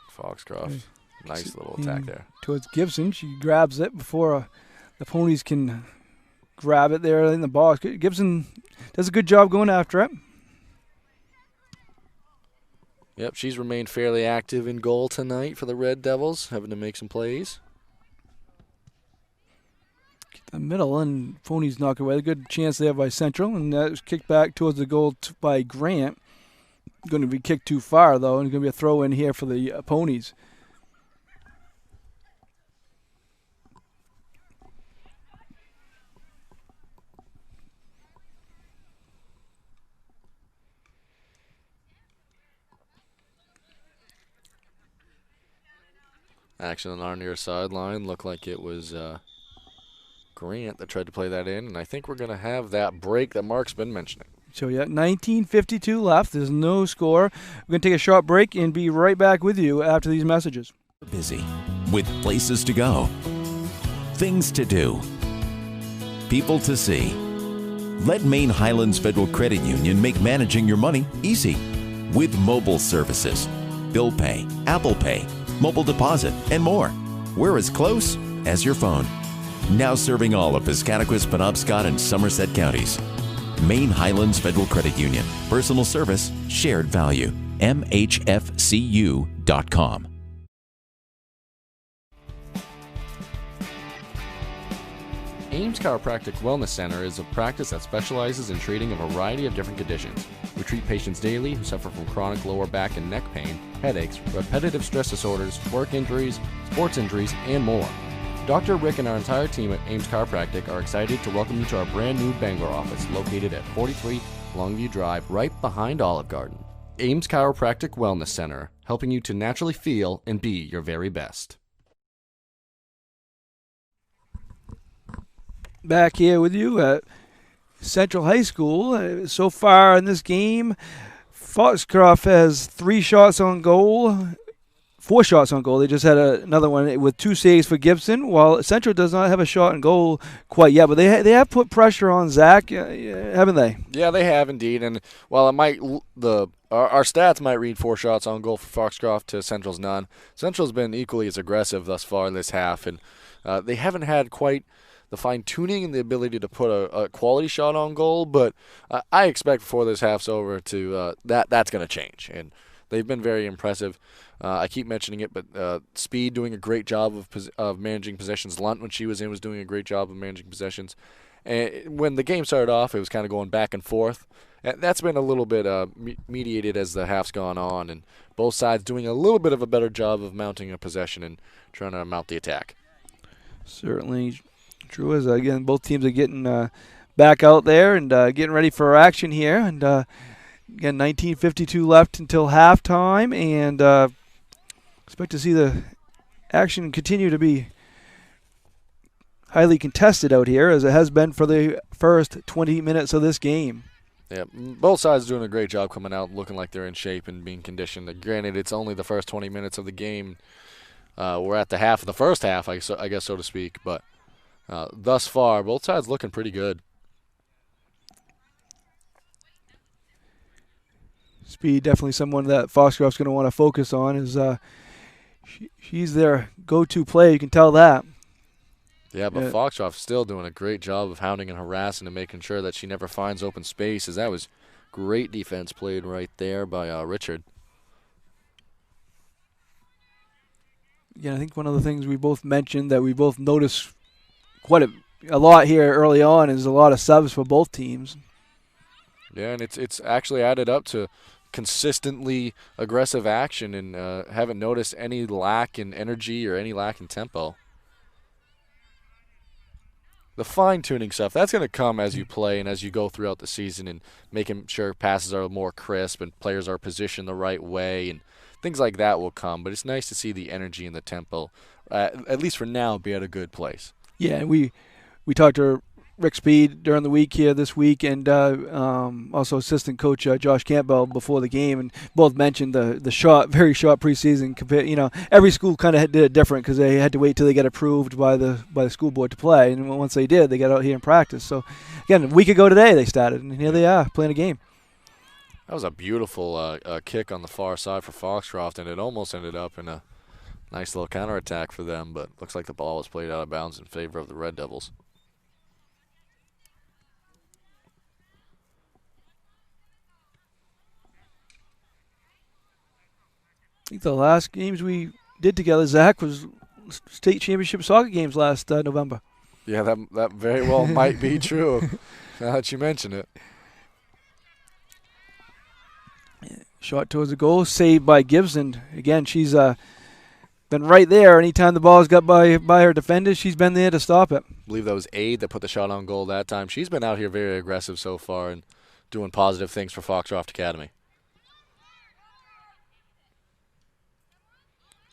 Foxcroft, nice little attack there. Towards Gibson, she grabs it before the Ponies can grab it there in the box. Gibson does a good job going after it. Yep, she's remained fairly active in goal tonight for the Red Devils, having to make some plays. The middle, and Ponies knock away. A good chance there by Central, and that was kicked back towards the goal by Grant. Going to be kicked too far, though, and going to be a throw in here for the Ponies. Action on our near sideline. Looked like it was Grant that tried to play that in, and I think we're going to have that break that Mark's been mentioning. So, yeah, 19:52 left. There's no score. We're going to take a short break and be right back with you after these messages. Busy with places to go, things to do, people to see. Let Maine Highlands Federal Credit Union make managing your money easy with mobile services, bill pay, Apple Pay, mobile deposit, and more. We're as close as your phone. Now serving all of Piscataquis, Penobscot, and Somerset counties. Maine Highlands Federal Credit Union. Personal service, shared value. MHFCU.com. Ames Chiropractic Wellness Center is a practice that specializes in treating a variety of different conditions. We treat patients daily who suffer from chronic lower back and neck pain, headaches, repetitive stress disorders, work injuries, sports injuries, and more. Dr. Rick and our entire team at Ames Chiropractic are excited to welcome you to our brand new Bangor office located at 43 Longview Drive, right behind Olive Garden. Ames Chiropractic Wellness Center, helping you to naturally feel and be your very best. Back here with you at Central High School. So far in this game, Foxcroft has 3 shots on goal, 4 shots on goal. They just had another one with 2 saves for Gibson, while Central does not have a shot on goal quite yet. But they have put pressure on Zach, haven't they? Yeah, they have indeed. And while it might our stats might read 4 shots on goal for Foxcroft to Central's none, Central's been equally as aggressive thus far in this half, and they haven't had quite the fine-tuning and the ability to put a quality shot on goal, but I expect before this half's over to that's going to change, and they've been very impressive. I keep mentioning it, but Speed doing a great job of managing possessions. Lunt, when she was in, was doing a great job of managing possessions. And when the game started off, it was kind of going back and forth. And that's been a little bit mediated as the half's gone on, and both sides doing a little bit of a better job of mounting a possession and trying to mount the attack. Certainly true, as again both teams are getting back out there and getting ready for action here. And again, 19:52 left until halftime, and expect to see the action continue to be highly contested out here, as it has been for the first 20 minutes of this game. Yeah, both sides doing a great job coming out looking like they're in shape and being conditioned. Granted, it's only the first 20 minutes of the game. We're at the half of the first half, I guess, so to speak, but thus far, both sides looking pretty good. Speed, definitely someone that Foxcroft's going to want to focus on. Is she's their go-to play, you can tell that. Yeah, but Foxcroft's still doing a great job of hounding and harassing and making sure that she never finds open spaces. That was great defense played right there by Richard. Yeah, I think one of the things we both mentioned that we both noticed quite a lot here early on is a lot of subs for both teams. Yeah, and it's actually added up to consistently aggressive action, and haven't noticed any lack in energy or any lack in tempo. The fine-tuning stuff, that's going to come as you play and as you go throughout the season, and making sure passes are more crisp and players are positioned the right way, and things like that will come. But it's nice to see the energy and the tempo, at least for now, be at a good place. Yeah, and we talked to Rick Speed during the week here this week, and also assistant coach Josh Campbell before the game, and both mentioned the very short preseason. Every school kind of did it different because they had to wait till they get approved by the school board to play, and once they did, they got out here and practice. So again, a week ago today they started, and here they are playing a game. That was a beautiful kick on the far side for Foxcroft, and it almost ended up in a nice little counterattack for them, but looks like the ball was played out of bounds in favor of the Red Devils. I think the last games we did together, Zach, was state championship soccer games last November. Yeah, that very well might be true, now that you mention it. Shot towards the goal, saved by Gibson. Again, she's been right there. Anytime the ball's got by her defenders, she's been there to stop it. I believe that was Aide that put the shot on goal that time. She's been out here very aggressive so far and doing positive things for Foxcroft Academy.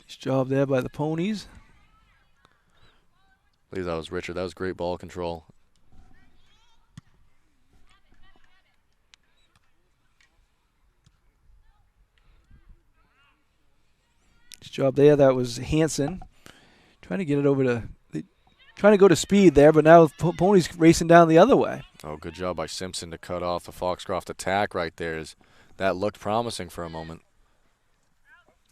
Nice job there by the Ponies. I believe that was Richard. That was great ball control. Nice job there. That was Hansen. Trying to get it over to... Trying to go to Speed there, but now Ponies racing down the other way. Oh, good job by Simpson to cut off the Foxcroft attack right there. That looked promising for a moment.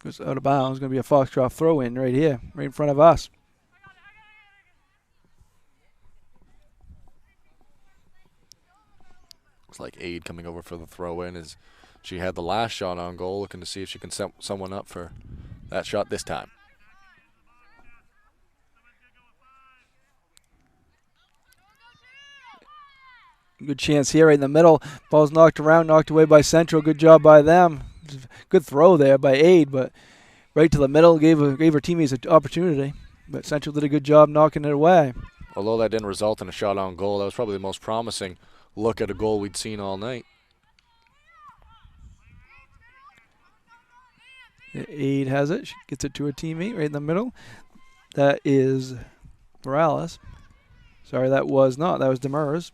Goes out of bounds. Going to be a Foxcroft throw-in right here, right in front of us. Looks like Aid coming over for the throw-in as she had the last shot on goal, looking to see if she can set someone up for that shot this time. Good chance here right in the middle. Ball's knocked around, knocked away by Central. Good job by them. Good throw there by Aid, but right to the middle, gave her teammates an opportunity. But Central did a good job knocking it away. Although that didn't result in a shot on goal, that was probably the most promising look at a goal we'd seen all night. Aid has it. She gets it to her teammate right in the middle. That is Morales. Sorry, that was not. That was Demers.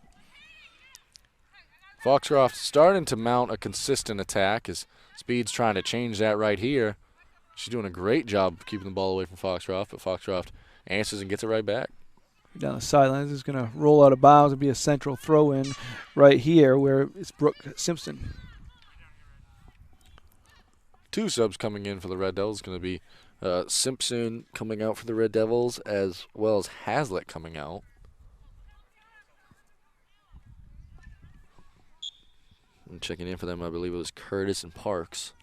Foxcroft starting to mount a consistent attack as Speed's trying to change that right here. She's doing a great job keeping the ball away from Foxcroft, but Foxcroft answers and gets it right back. Down the sidelines, is going to roll out of bounds and be a Central throw-in right here where it's Brooke Simpson. 2 subs coming in for the Red Devils. Going to be Simpson coming out for the Red Devils as well as Hazlitt coming out. And checking in for them, I believe it was Curtis and Parks.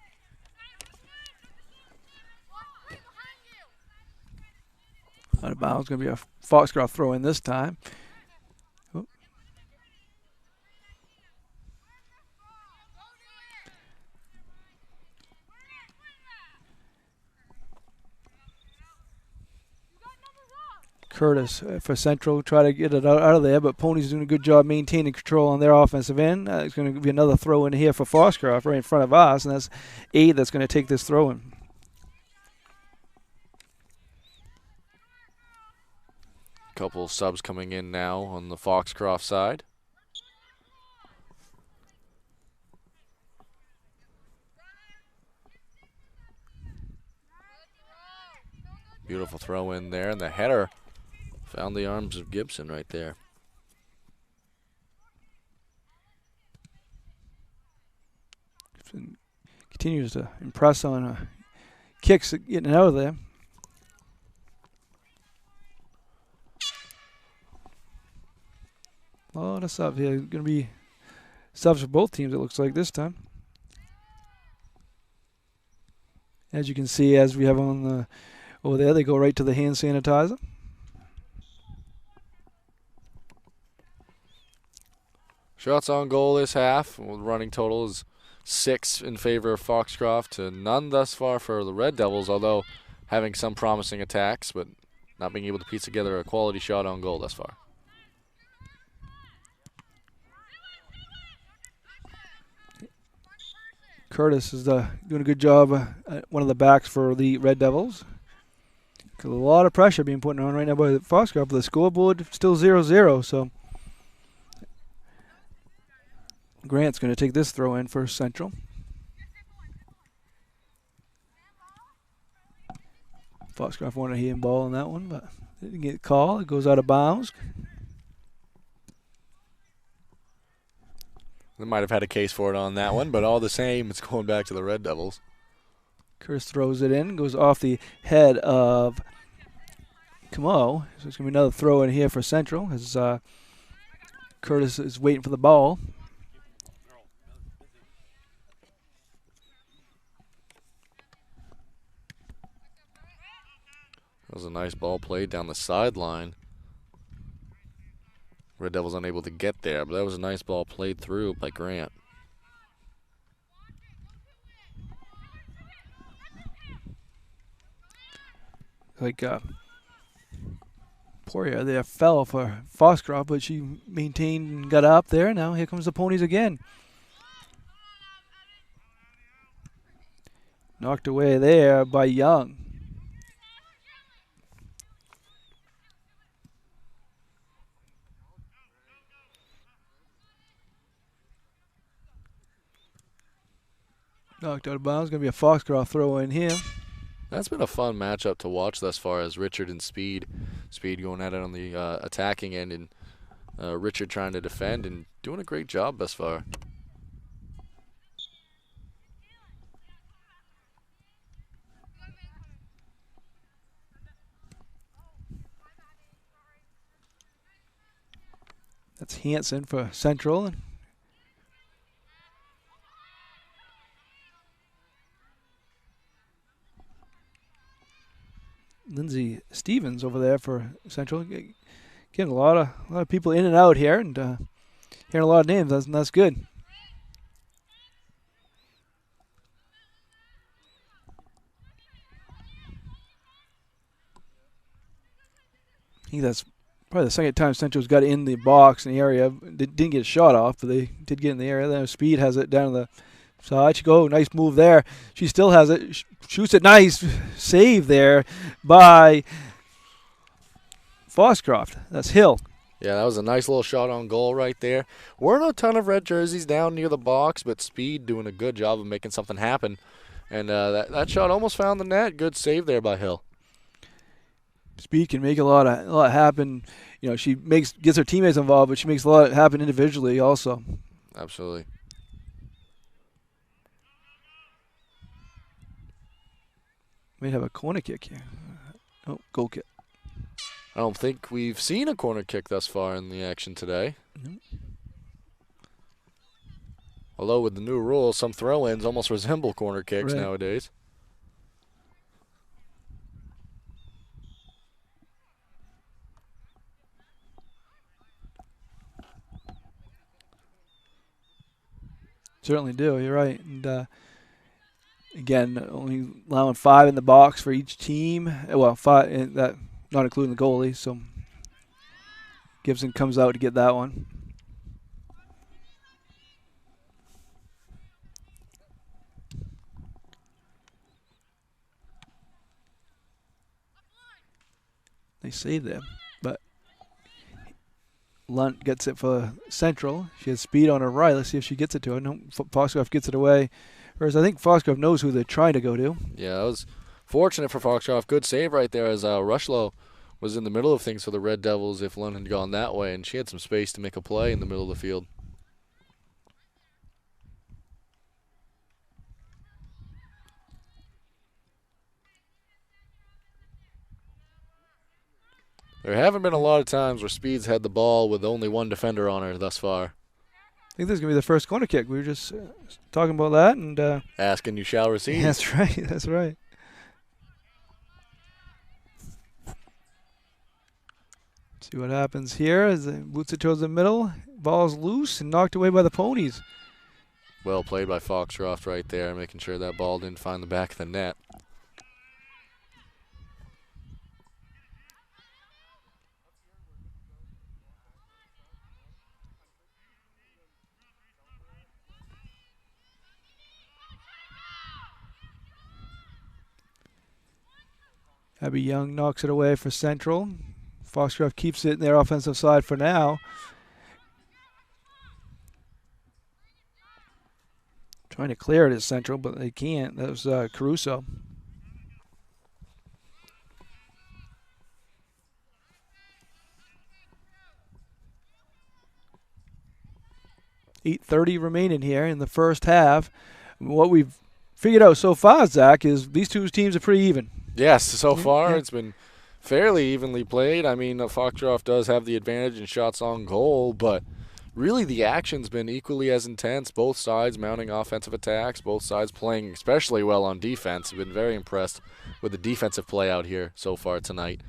Out of bounds, going to be a Foxcroft throw-in this time. Oop. Curtis for Central, try to get it out of there, but Pony's doing a good job maintaining control on their offensive end. It's going to be another throw-in here for Foxcroft right in front of us, and that's Aid that's going to take this throw-in. Couple subs coming in now on the Foxcroft side. Beautiful throw in there, and the header found the arms of Gibson right there. Continues to impress on kicks getting out of there. A lot of subs here. Going to be subs for both teams, it looks like, this time. As you can see, as we have on the over there, they go right to the hand sanitizer. Shots on goal this half. Well, the running total is 6 in favor of Foxcroft to none thus far for the Red Devils, although having some promising attacks, but not being able to piece together a quality shot on goal thus far. Curtis is doing a good job, one of the backs for the Red Devils. A lot of pressure being put on right now by Foxcroft, but the scoreboard still 0-0, so Grant's going to take this throw in for Central. Foxcroft wanted a handball on that one, but didn't get called. It goes out of bounds. They might have had a case for it on that one, but all the same, it's going back to the Red Devils. Curtis throws it in, goes off the head of Camo. So it's going to be another throw in here for Central as Curtis is waiting for the ball. That was a nice ball played down the sideline. Red Devils unable to get there, but that was a nice ball played through by Grant. Like Poirier there fell for Foxcroft, but she maintained and got up there. Now here comes the Ponies again. Knocked away there by Young. Knocked out of bounds. Going to be a Foxcroft throw in here. That's been a fun matchup to watch thus far as Richard and Speed. Speed going at it on the attacking end and Richard trying to defend and doing a great job thus far. That's Hanson for Central. Lindsay Stevens over there for Central. Getting a lot of people in and out here, and hearing a lot of names. That's good. I think that's probably the second time Central's got in the box in the area. Didn't get a shot off, but they did get in the area. Then Speed has it down the side. She go, nice move there. She still has it. Shoots it nice. Save there by Foxcroft. That's Hill. Yeah, that was a nice little shot on goal right there. Weren't a ton of red jerseys down near the box, but Speed doing a good job of making something happen. And that shot almost found the net. Good save there by Hill. Speed can make a lot happen. You know, she gets her teammates involved, but she makes a lot happen individually also. Absolutely. May have a corner kick here. Oh, goal kick. I don't think we've seen a corner kick thus far in the action today. Mm-hmm. Although with the new rules, some throw-ins almost resemble corner kicks nowadays. Certainly do. You're right. And again, only allowing 5 in the box for each team. Well, 5 in that, not including the goalie. So Gibson comes out to get that one. They save them, but Lunt gets it for Central. She has Speed on her right. Let's see if she gets it to her. No, Foxcroft gets it away. Whereas I think Foxcroft knows who they're trying to go to. Yeah, that was fortunate for Foxcroft. Good save right there as Rushlow was in the middle of things for the Red Devils if Lunt had gone that way, and she had some space to make a play in the middle of the field. There haven't been a lot of times where Speed's had the ball with only one defender on her thus far. I think this is going to be the first corner kick. We were just talking about that. And asking you shall receive. That's right. That's right. See what happens here as it boots it towards the middle. Ball's loose and knocked away by the Ponies. Well played by Foxcroft right there, making sure that ball didn't find the back of the net. Abby Young knocks it away for Central. Foxcroft keeps it in their offensive side for now. Trying to clear it at Central, but they can't. That was Caruso. .8:30 remaining here in the first half. What we've figured out so far, Zach, is these two teams are pretty even. Yes, so far it's been fairly evenly played. I mean, Foxcroft does have the advantage in shots on goal, but really the action's been equally as intense. Both sides mounting offensive attacks, both sides playing especially well on defense. I've been very impressed with the defensive play out here so far tonight.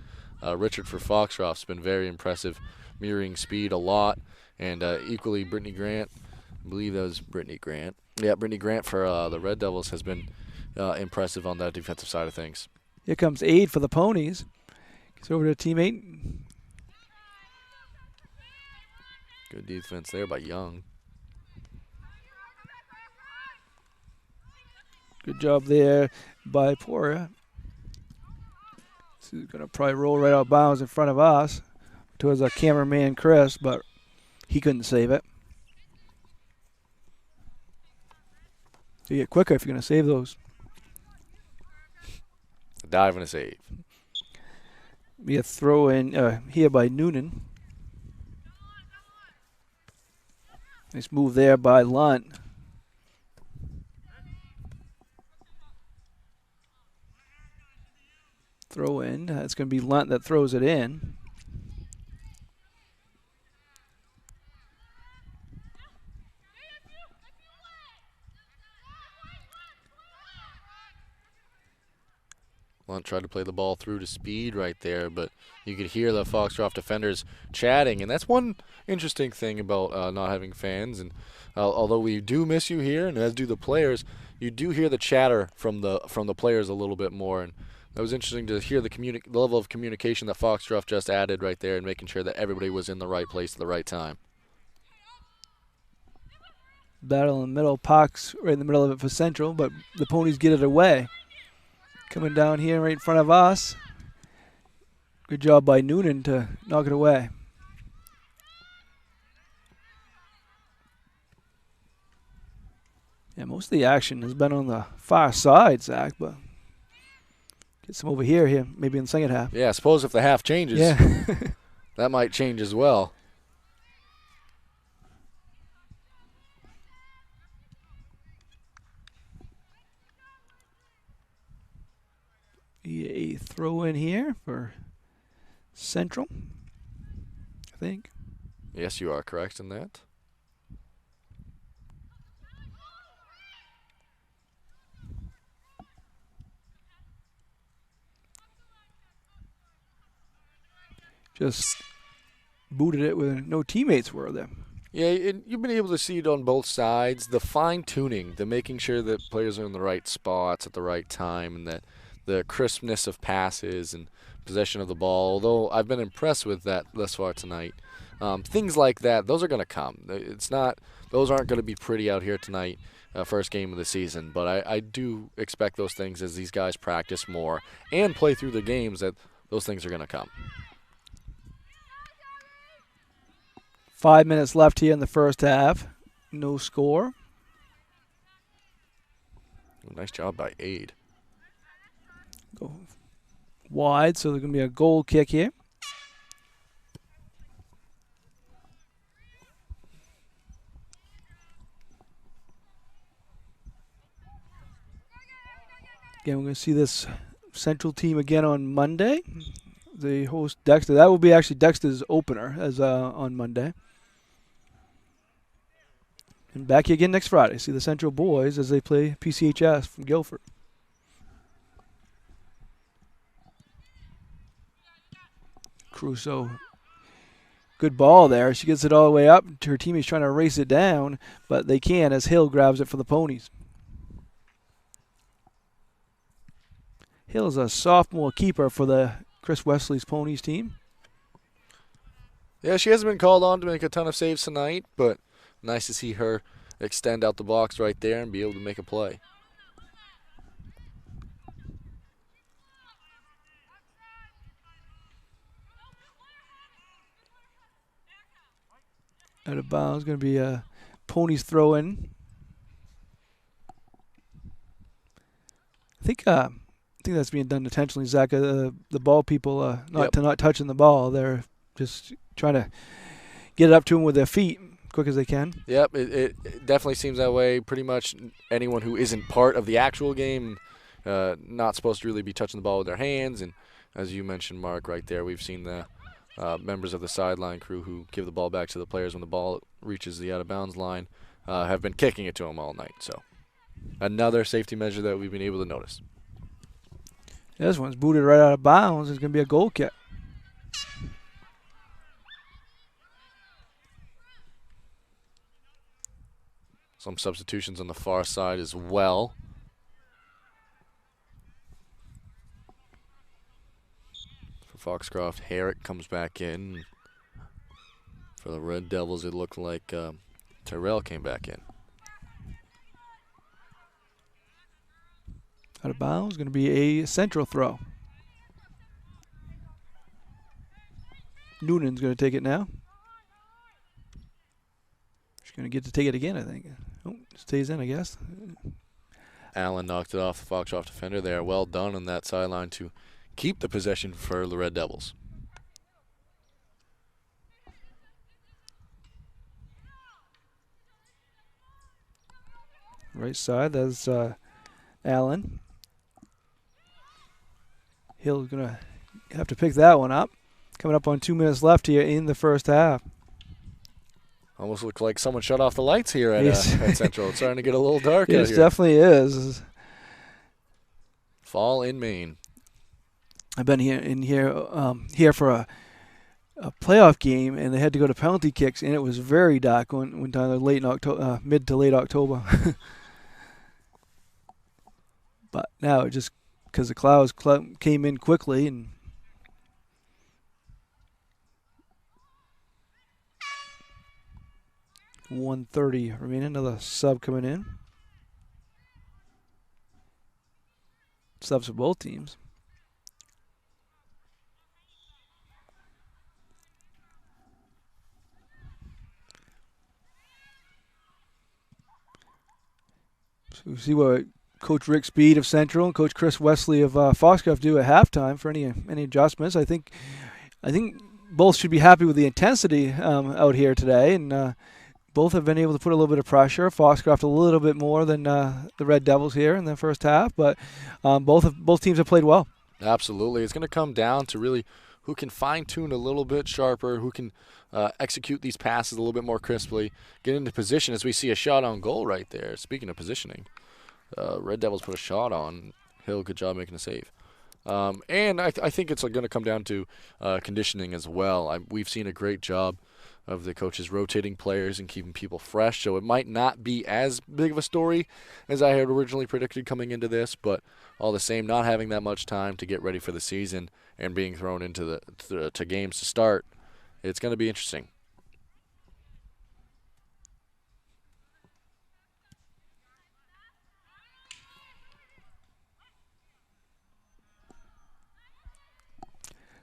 Richard for Foxcroft's been very impressive, mirroring Speed a lot, and equally Brittany Grant. I believe that was Brittany Grant. Yeah, Brittany Grant for the Red Devils has been impressive on that defensive side of things. Here comes Aid for the Ponies. Gets over to a teammate. Good defense there by Young. Good job there by Poria. This is going to probably roll right out of bounds in front of us towards our cameraman Chris, but he couldn't save it. You get quicker if you're going to save those. A dive and a save. Be a throw in here by Noonan. Nice move there by Lunt. Throw in. It's going to be Lunt that throws it in. Lunt tried to play the ball through to Speed right there, but you could hear the Foxcroft defenders chatting, and that's one interesting thing about not having fans. And although we do miss you here, and as do the players, you do hear the chatter from the players a little bit more. And that was interesting to hear the level of communication that Foxcroft just added right there, and making sure that everybody was in the right place at the right time. Battle in the middle. Park's right in the middle of it for Central, but the Ponies get it away. Coming down here right in front of us. Good job by Noonan to knock it away. Yeah, most of the action has been on the far side, Zach, but get some over here, maybe in the second half. Yeah, I suppose if the half changes, yeah. that might change as well. A throw in here for Central, I think. Yes, you are correct in that. Just booted it when no teammates were there. Yeah, you've been able to see it on both sides. The fine-tuning, the making sure that players are in the right spots at the right time, and that the crispness of passes and possession of the ball. Although I've been impressed with that thus far tonight. Things like that, those are going to come. Those aren't going to be pretty out here tonight, first game of the season. But I do expect those things as these guys practice more and play through the games, that those things are going to come. 5 minutes left here in the first half. No score. Nice job by Aid. Go wide, so there's going to be a goal kick here. Again, we're going to see this Central team again on Monday. They host Dexter. That will be actually Dexter's opener as on Monday. And back here again next Friday. See the Central boys as they play PCHS from Guilford. Crusoe, good ball there. She gets it all the way up. Her teammate's trying to race it down, but they can as Hill grabs it for the Ponies. Hill is a sophomore keeper for the Chris Wesley's Ponies team. Yeah, she hasn't been called on to make a ton of saves tonight, but nice to see her extend out the box right there and be able to make a play. Out of bounds, going to be a Ponies throw in. I think that's being done intentionally, Zach. The ball people not touching the ball. They're just trying to get it up to them with their feet quick as they can. Yep, it definitely seems that way. Pretty much anyone who isn't part of the actual game, not supposed to really be touching the ball with their hands. And as you mentioned, Mark, right there, we've seen the members of the sideline crew who give the ball back to the players when the ball reaches the out-of-bounds line have been kicking it to them all night. So another safety measure that we've been able to notice. This one's booted right out of bounds. It's going to be a goal kick. Some substitutions on the far side as well. For Foxcroft, Herrick comes back in. For the Red Devils, it looked like Terrell came back in. Out of bounds, going to be a Central throw. Noonan's going to take it now. She's going to get to take it again, I think. Oh, stays in, I guess. Allen knocked it off the Foxcroft defender there. Well done on that sideline to keep the possession for the Red Devils. Right side, that's Allen. Hill's going to have to pick that one up. Coming up on 2 minutes left here in the first half. Almost looked like someone shut off the lights here at Central. It's starting to get a little dark out It here. definitely is. Fall in Maine. I've been here for a playoff game, and they had to go to penalty kicks, and it was very dark when down there late in October, mid to late October. But now it just because the clouds came in quickly and. 1:30 remaining. Another sub coming in. Subs for both teams. So we see what Coach Rick Speed of Central and Coach Chris Wesley of Foxcroft do at halftime for any adjustments. I think both should be happy with the intensity out here today, and both have been able to put a little bit of pressure. Foxcroft a little bit more than the Red Devils here in the first half, but both teams have played well. Absolutely. It's going to come down to really who can fine-tune a little bit sharper, who can execute these passes a little bit more crisply, get into position as we see a shot on goal right there. Speaking of positioning, Red Devils put a shot on. Hill, good job making a save. And I think it's going to come down to conditioning as well. We've seen a great job of the coaches rotating players and keeping people fresh, so it might not be as big of a story as I had originally predicted coming into this, but all the same, not having that much time to get ready for the season and being thrown into to games to start, it's going to be interesting.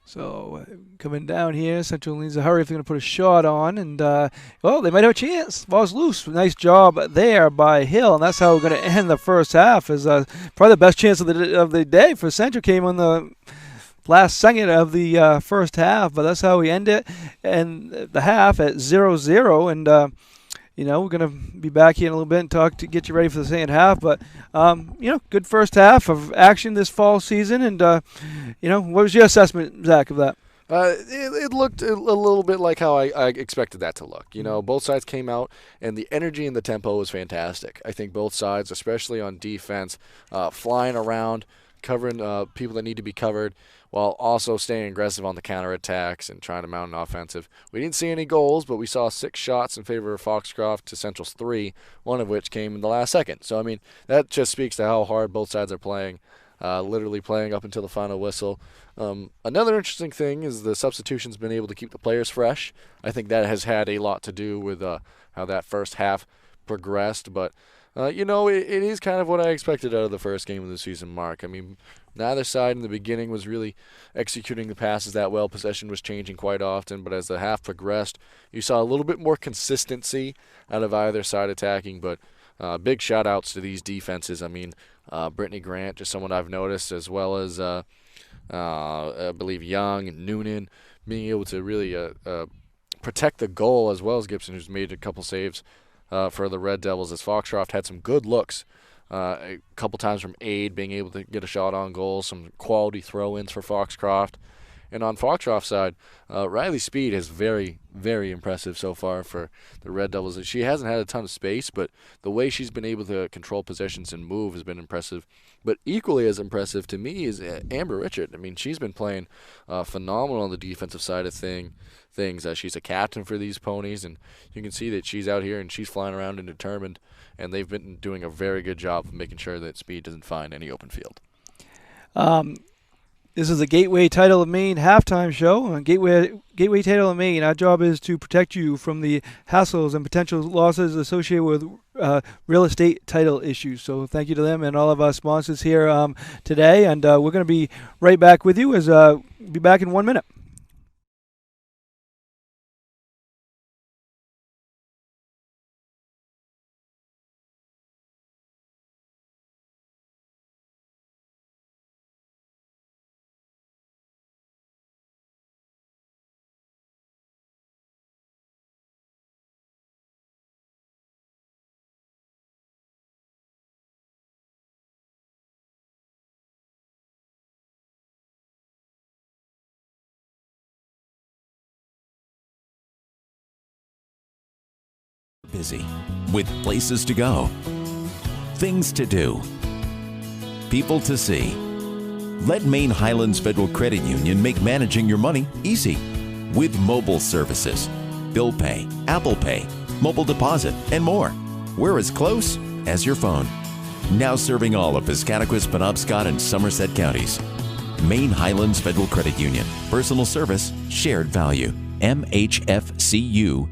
So coming down here, Central needs to hurry if they're going to put a shot on, and they might have a chance. Ball's loose. Nice job there by Hill, and that's how we're going to end the first half. Is probably the best chance of the day for Central came on the last second of the first half, but that's how we end it, and the half at 0-0, and. We're going to be back here in a little bit and talk to get you ready for the second half. But, good first half of action this fall season. And, what was your assessment, Zach, of that? It looked a little bit like how I expected that to look. Both sides came out, and the energy and the tempo was fantastic. I think both sides, especially on defense, flying around, covering people that need to be covered, while also staying aggressive on the counterattacks and trying to mount an offensive. We didn't see any goals, but we saw 6 shots in favor of Foxcroft to Central's 3, one of which came in the last second. So, that just speaks to how hard both sides are playing, literally playing up until the final whistle. Another interesting thing is the substitution's been able to keep the players fresh. I think that has had a lot to do with how that first half progressed, but it is kind of what I expected out of the first game of the season, Mark. Neither side in the beginning was really executing the passes that well. Possession was changing quite often, but as the half progressed, you saw a little bit more consistency out of either side attacking, but big shout-outs to these defenses. Brittany Grant, just someone I've noticed, as well as I believe Young and Noonan, being able to really protect the goal, as well as Gibson, who's made a couple saves for the Red Devils, as Foxcroft had some good looks a couple times from Aid, being able to get a shot on goal, some quality throw-ins for Foxcroft. And on Foxcroft's side, Riley Speed is very, very impressive so far for the Red Devils. She hasn't had a ton of space, but the way she's been able to control possessions and move has been impressive. But equally as impressive to me is Amber Richard. She's been playing phenomenal on the defensive side of things. She's a captain for these ponies, and you can see that she's out here and she's flying around and determined, and they've been doing a very good job of making sure that Speed doesn't find any open field. This is the Gateway Title of Maine halftime show. Gateway Title of Maine, our job is to protect you from the hassles and potential losses associated with real estate title issues. So thank you to them and all of our sponsors here today. And we're going to be right back with you as be back in 1 minute. Busy with places to go, things to do, people to see. Let Maine Highlands Federal Credit Union make managing your money easy with mobile services, bill pay, Apple Pay, mobile deposit, and more. We're as close as your phone. Now serving all of Piscataquis, Penobscot, and Somerset counties. Maine Highlands Federal Credit Union. Personal service, shared value. MHFCU.com.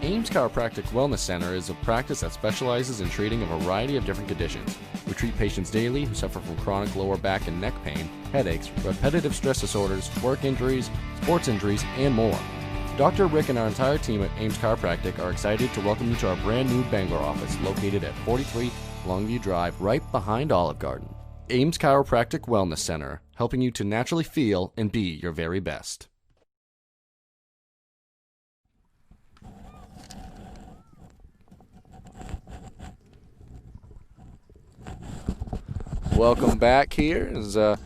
Ames Chiropractic Wellness Center is a practice that specializes in treating a variety of different conditions. We treat patients daily who suffer from chronic lower back and neck pain, headaches, repetitive stress disorders, work injuries, sports injuries, and more. Dr. Rick and our entire team at Ames Chiropractic are excited to welcome you to our brand new Bangor office located at 43 Longview Drive, right behind Olive Garden. Ames Chiropractic Wellness Center, helping you to naturally feel and be your very best. Welcome back here. We're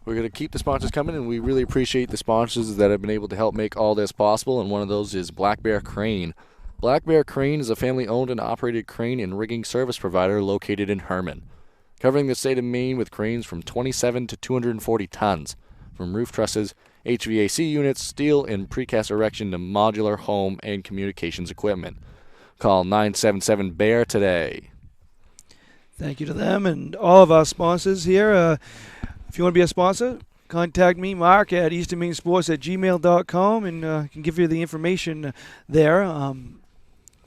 going to keep the sponsors coming, and we really appreciate the sponsors that have been able to help make all this possible, and one of those is Black Bear Crane. Black Bear Crane is a family-owned and operated crane and rigging service provider located in Herman, covering the state of Maine with cranes from 27 to 240 tons, from roof trusses, HVAC units, steel and precast erection to modular home and communications equipment. Call 977-BEAR today. Thank you to them and all of our sponsors here. If you want to be a sponsor, contact me, Mark, at easternmainesports@gmail.com, and can give you the information there.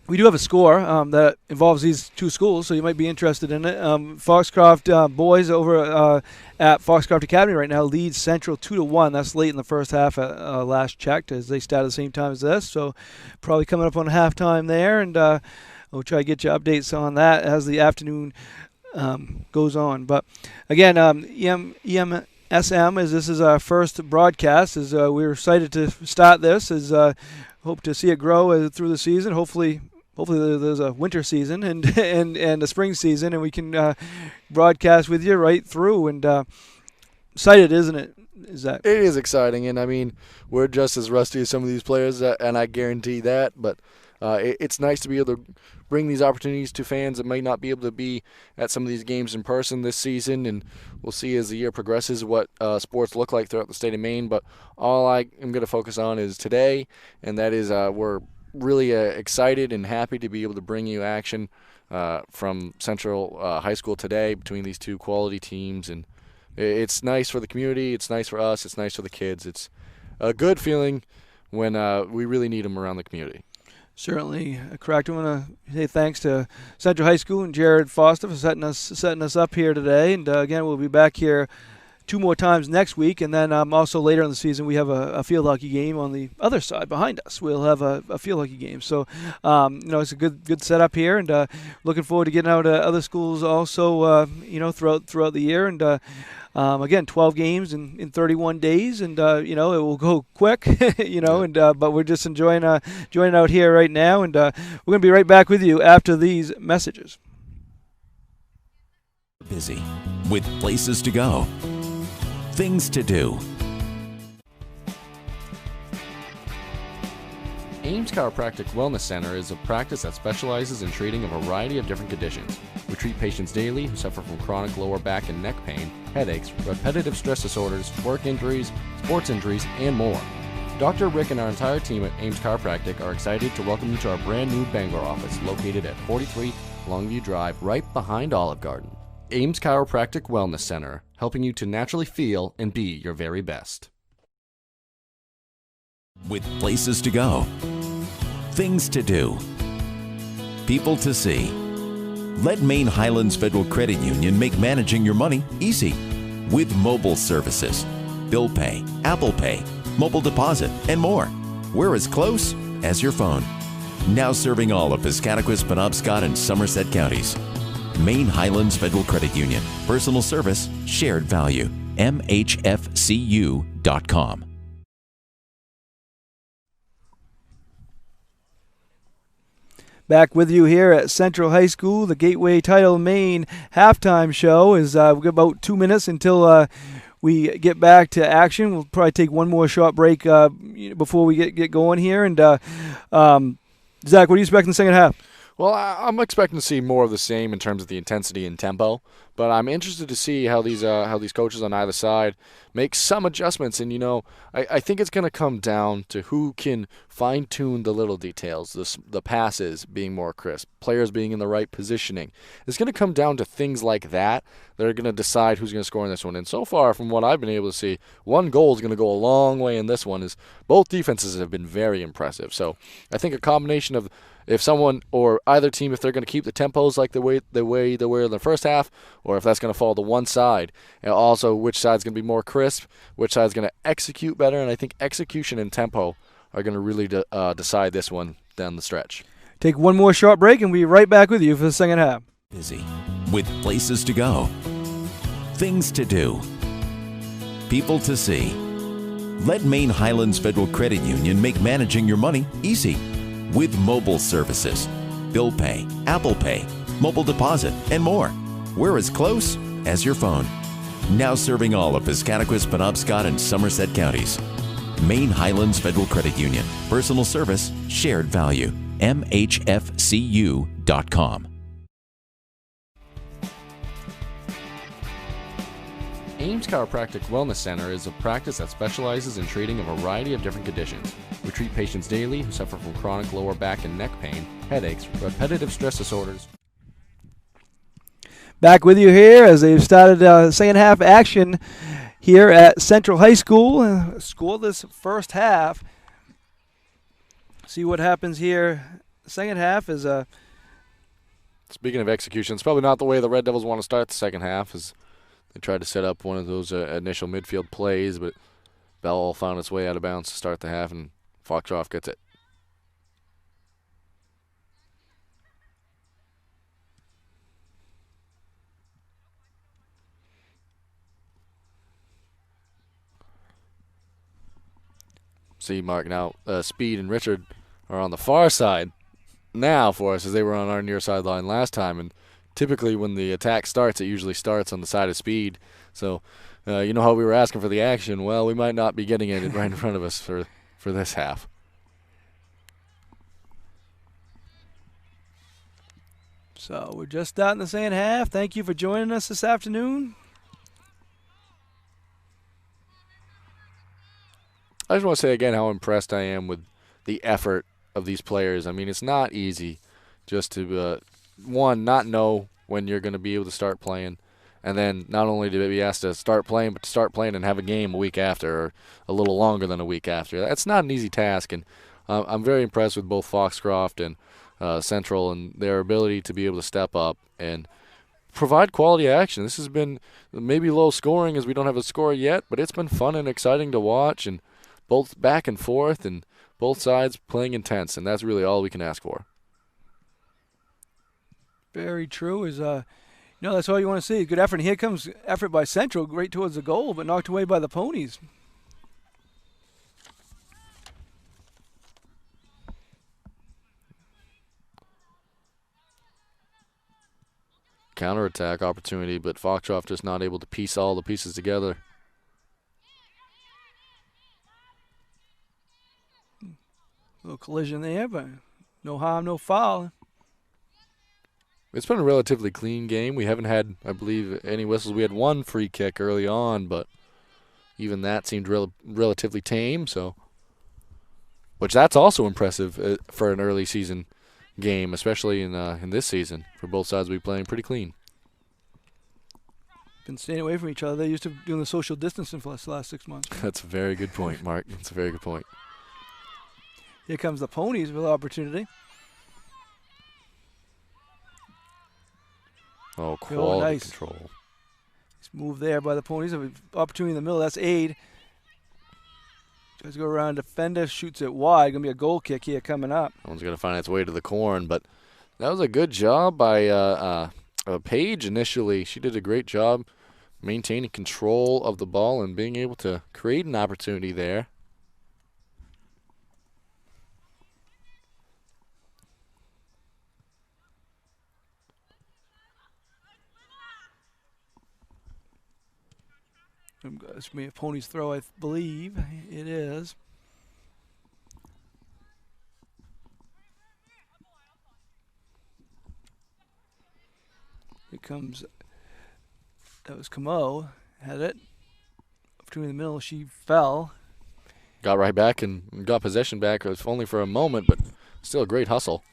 We do have a score that involves these two schools, so you might be interested in it. Foxcroft boys over at Foxcroft Academy right now leads Central 2-1. That's late in the first half at last checked, as they start at the same time as this. So probably coming up on halftime there, and we'll try to get you updates on that as the afternoon goes on. But again, EMSM, as this is our first broadcast, as we're excited to start this, as hope to see it grow through the season. Hopefully there's a winter season and a spring season, and we can broadcast with you right through. And excited, isn't it? It is exciting, and I mean, we're just as rusty as some of these players, and I guarantee that. But it's nice to be able to bring these opportunities to fans that might not be able to be at some of these games in person this season, and we'll see as the year progresses what sports look like throughout the state of Maine. But all I am going to focus on is today, and that is we're really excited and happy to be able to bring you action from Central High School today between these two quality teams. And it's nice for the community, it's nice for us, it's nice for the kids. It's a good feeling when we really need them around the community. Certainly, correct. I want to say thanks to Central High School and Jared Foster for setting us up here today. And again, we'll be back here 2 more times next week, and then also later in the season we have a field hockey game on the other side behind us. We'll have a field hockey game, so it's a good setup here, and looking forward to getting out to other schools also throughout the year. And again, 12 games in 31 days, and it will go quick, but we're just enjoying out here right now, and we're going to be right back with you after these messages. Busy with places to go, things to do. Ames Chiropractic Wellness Center is a practice that specializes in treating a variety of different conditions. We treat patients daily who suffer from chronic lower back and neck pain, headaches, repetitive stress disorders, work injuries, sports injuries, and more. Dr. Rick and our entire team at Ames Chiropractic are excited to welcome you to our brand new Bangor office located at 43 Longview Drive, right behind Olive Garden. Ames Chiropractic Wellness Center, helping you to naturally feel and be your very best. With places to go, things to do, people to see. Let Maine Highlands Federal Credit Union make managing your money easy with mobile services, bill pay, Apple Pay, mobile deposit, and more. We're as close as your phone. Now serving all of Piscataquis, Penobscot, and Somerset counties. Maine Highlands Federal Credit Union. Personal service, shared value. MHFCU.com. Back with you here at Central High School, the Gateway Title Maine halftime show. We've got about 2 minutes until we get back to action. We'll probably take one more short break before we get going here. And Zach, what do you expect in the second half? Well, I'm expecting to see more of the same in terms of the intensity and tempo, but I'm interested to see how these coaches on either side make some adjustments. And I think it's going to come down to who can fine tune the little details, the passes being more crisp, players being in the right positioning. It's going to come down to things like that that are going to decide who's going to score in this one. And so far, from what I've been able to see, one goal is going to go a long way in this one. Is both defenses have been very impressive. So I think a combination of if someone or either team, if they're going to keep the tempos like the way they were in the first half, or if that's going to fall to one side, and also which side's going to be more crisp, which side's going to execute better, and I think execution and tempo are going to really decide this one down the stretch. Take one more short break, and we'll be right back with you for the second half. Busy with places to go, things to do, people to see. Let Maine Highlands Federal Credit Union make managing your money easy. With mobile services, bill pay, Apple Pay, mobile deposit, and more. We're as close as your phone. Now serving all of Piscataquis, Penobscot, and Somerset counties. Maine Highlands Federal Credit Union. Personal service, shared value. MHFCU.com. Ames Chiropractic Wellness Center is a practice that specializes in treating a variety of different conditions. We treat patients daily who suffer from chronic lower back and neck pain, headaches, repetitive stress disorders. Back with you here as they've started second half action here at Central High School. Scoreless first half. See what happens here. Second half is Speaking of execution, it's probably not the way the Red Devils want to start the second half. As they tried to set up one of those initial midfield plays, but Bell found its way out of bounds to start the half, and Foxcroft gets it. See, Mark, now Speed and Richard are on the far side now for us, as they were on our near sideline last time, and typically when the attack starts, it usually starts on the side of Speed. So, you know how we were asking for the action? Well, we might not be getting it right in front of us for this half. So we're just starting the second half. Thank you for joining us this afternoon. I just want to say again how impressed I am with the effort of these players. I mean, it's not easy just to, one, not know when you're going to be able to start playing, and then not only to be asked to start playing, but to start playing and have a game a week after, or a little longer than a week after. That's not an easy task, and I'm very impressed with both Foxcroft and Central and their ability to be able to step up and provide quality action. This has been maybe low scoring as we don't have a score yet, but it's been fun and exciting to watch, and both back and forth and both sides playing intense, and that's really all we can ask for. Very true. That's all you want to see. Good effort. And here comes effort by Central, right towards the goal, but knocked away by the Ponies. Counterattack opportunity, but Foxcroft just not able to piece all the pieces together. Little collision there, but no harm, no foul. It's been a relatively clean game. We haven't had, I believe, any whistles. We had one free kick early on, but even that seemed relatively tame. So, which that's also impressive for an early season game, especially in this season. For both sides, we playing pretty clean. Been staying away from each other. They used to be doing the social distancing for the last 6 months. That's a very good point, Mark. That's a very good point. Here comes the Ponies with opportunity. Oh, quality nice control. Nice move there by the Ponies. Opportunity in the middle. That's aid. Tries to go around defender, shoots it wide. Going to be a goal kick here coming up. That one's going to find its way to the corn, but that was a good job by Paige initially. She did a great job maintaining control of the ball and being able to create an opportunity there. It's going to be a Ponies throw, I believe. It is. Here comes, that was Camo, had it. Between the middle, she fell. Got right back and got possession back. It was only for a moment, but still a great hustle.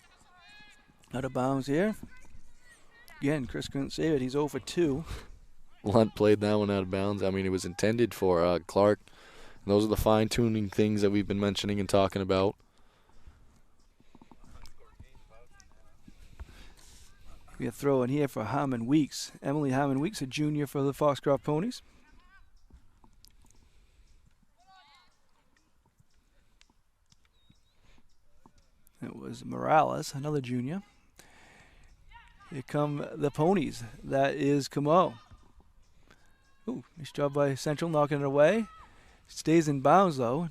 Out of bounds here. Again, Chris couldn't save it. He's 0 for 2. Lunt played that one out of bounds. I mean, it was intended for Clark. And those are the fine-tuning things that we've been mentioning and talking about. We have throw in here for Harmon Weeks. Emily Harmon Weeks, a junior for the Foxcroft Ponies. It was Morales, another junior. Here come the Ponies. That is Camo. Ooh, nice job by Central knocking it away. Stays in bounds, though.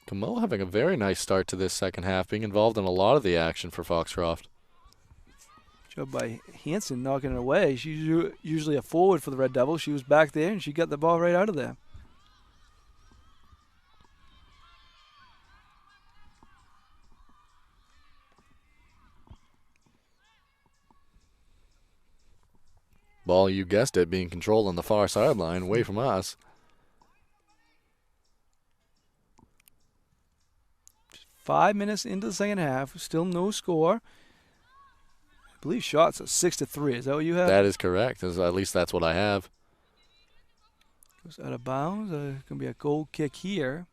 Camo having a very nice start to this second half, being involved in a lot of the action for Foxcroft. Job by Hanson knocking it away. She's usually a forward for the Red Devils. She was back there, and she got the ball right out of there. Ball, you guessed it, being controlled on the far sideline, away from us. Just 5 minutes into the second half, still no score. I believe shots at 6-3. Is that what you have? That is correct. At least that's what I have. Goes out of bounds. Going to be a goal kick here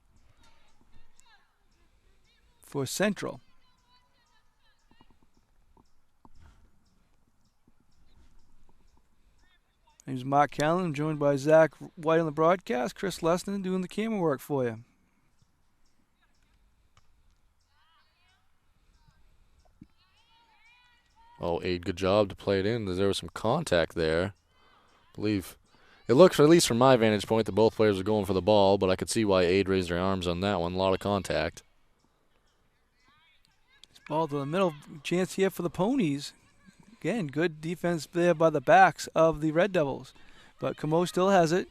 for Central. Name's Mark Callan, joined by Zach White on the broadcast. Chris Leston doing the camera work for you. Oh, Aid, good job to play it in. There was some contact there. I believe it looks, at least from my vantage point, that both players are going for the ball, but I could see why Aid raised their arms on that one. A lot of contact. Ball to the middle. Chance here for the Ponies. Again, good defense there by the backs of the Red Devils. But Camo still has it.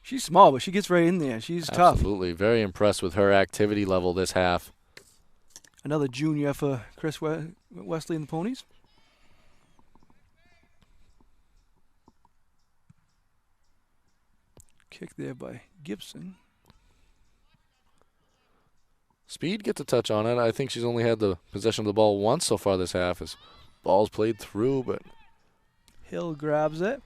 She's small, but she gets right in there. She's tough. Absolutely. Very impressed with her activity level this half. Another junior for Chris Wesley and the Ponies. Kick there by Gibson. Speed gets a touch on it. I think she's only had the possession of the ball once so far this half as ball's played through, but Hill grabs it.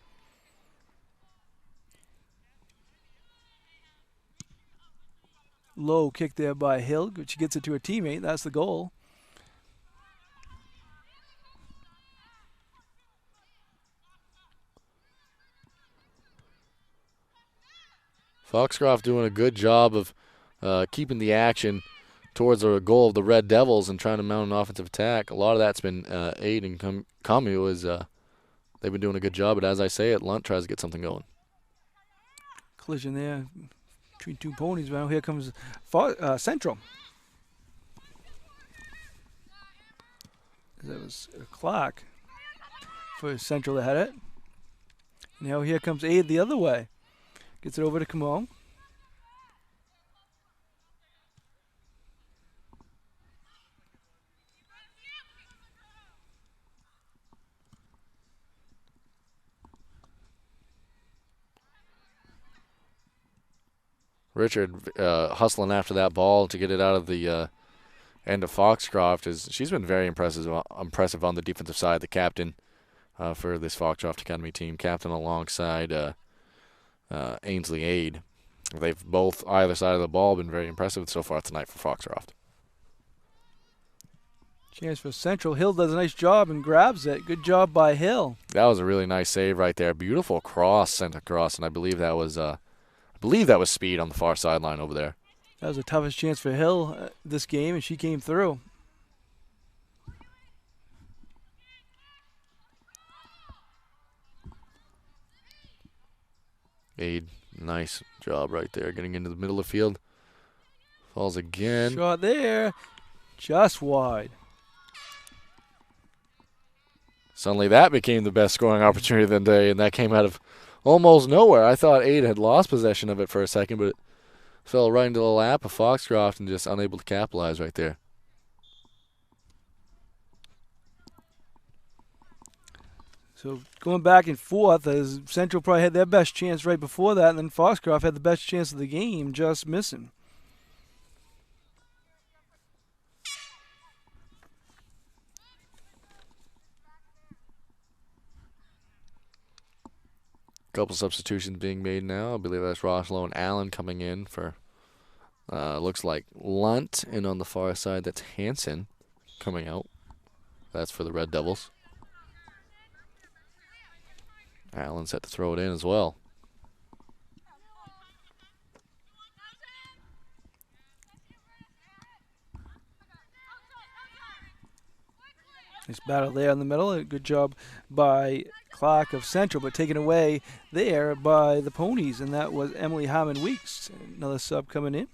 Low kick there by Hill, but she gets it to her teammate. That's the goal. Foxcroft doing a good job of keeping the action towards the goal of the Red Devils and trying to mount an offensive attack. A lot of that's been Aid and Camu as they've been doing a good job. But as I say it, Lunt tries to get something going. Collision there between two Ponies. Now here comes Central. That was Clark for Central that had it. Now here comes Aid the other way. Gets it over to Camo. Richard hustling after that ball to get it out of the end of Foxcroft. She's been very impressive on the defensive side. The captain for this Foxcroft Academy team, captain alongside Ainsley Aid. They've both, either side of the ball, been very impressive so far tonight for Foxcroft. Chance for Central. Hill does a nice job and grabs it. Good job by Hill. That was a really nice save right there. Beautiful cross sent across, and I believe that was Speed on the far sideline over there. That was the toughest chance for Hill this game, and she came through. Aid, nice job right there, getting into the middle of the field. Falls again. Shot there, just wide. Suddenly that became the best scoring opportunity of the day, and that came out of almost nowhere. I thought Aid had lost possession of it for a second, but it fell right into the lap of Foxcroft and just unable to capitalize right there. So going back and forth, as Central probably had their best chance right before that, and then Foxcroft had the best chance of the game, just missing. Couple substitutions being made now. I believe that's Roslow and Allen coming in for, looks like Lunt, and on the far side, that's Hansen coming out. That's for the Red Devils. Allen set to throw it in as well. Nice battle there in the middle. A good job by Clark of Central, but taken away there by the Ponies, and that was Emily Harmon Weeks. Another sub coming in.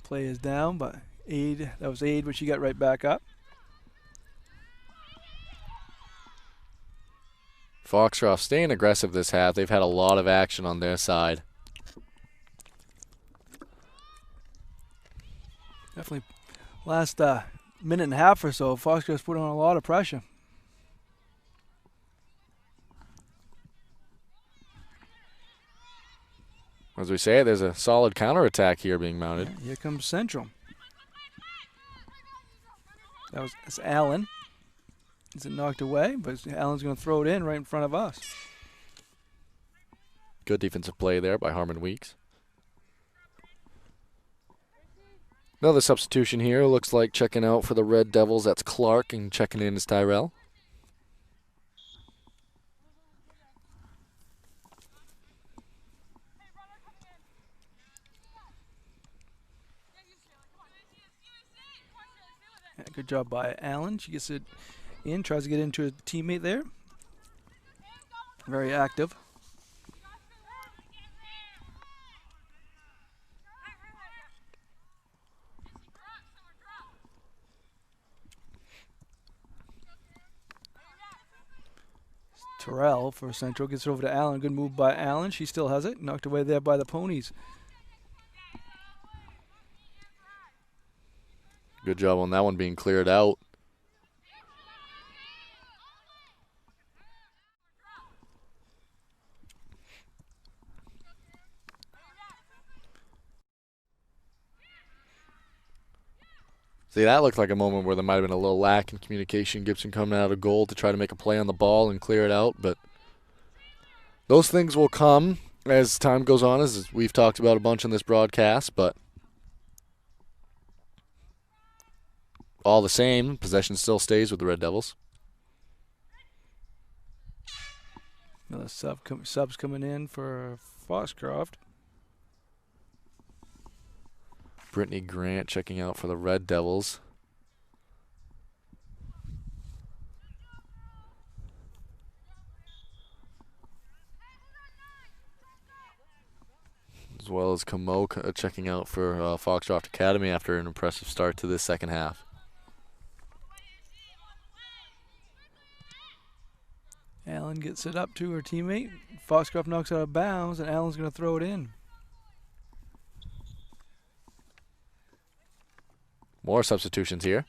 Play is down, but Aid, that was Aid, but she got right back up. Foxcroft staying aggressive this half. They've had a lot of action on their side. Definitely last minute and a half or so, Foxcroft's put on a lot of pressure. As we say, there's a solid counterattack here being mounted. Here comes Central. That's Allen. Is it knocked away? But Allen's going to throw it in right in front of us. Good defensive play there by Harmon Weeks. Another substitution here. Looks like checking out for the Red Devils. That's Clark, and checking in is Tyrell. Yeah, good job by Allen. She gets it in, tries to get into a teammate there. Very active. Terrell for Central gets it over to Allen. Good move by Allen. She still has it. Knocked away there by the Ponies. Good job on that one being cleared out. See, that looked like a moment where there might have been a little lack in communication. Gibson coming out of goal to try to make a play on the ball and clear it out, but those things will come as time goes on, as we've talked about a bunch in this broadcast, but all the same, possession still stays with the Red Devils. Another subs coming in for Foxcroft. Brittany Grant checking out for the Red Devils. As well as Camo checking out for Foxcroft Academy after an impressive start to this second half. Allen gets it up to her teammate. Foxcroft knocks out of bounds, and Allen's going to throw it in. More substitutions here.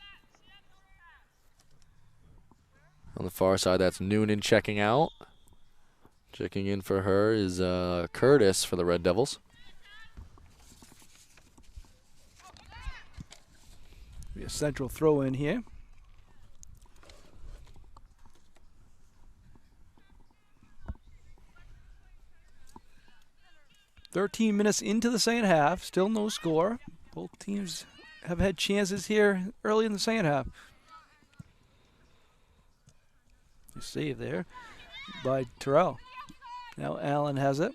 On the far side, that's Noonan checking out. Checking in for her is Curtis for the Red Devils. Be a Central throw in here. "13 minutes into the second half, still no score. Both teams have had chances here early in the second half." You save there by Terrell. Now Allen has it.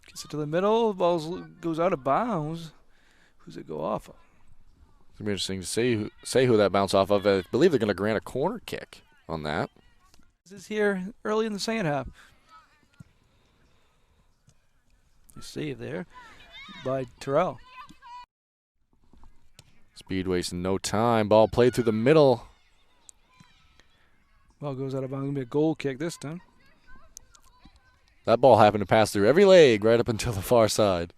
Gets it to the middle. Ball goes out of bounds. Who's it go off of? It's going to be interesting to say who that bounced off of. I believe they're going to grant a corner kick on that. This is here early in the second half. You save there by Terrell. Speed wasting no time. Ball played through the middle. Ball goes out of bounds. Going to be a goal kick this time. That ball happened to pass through every leg right up until the far side.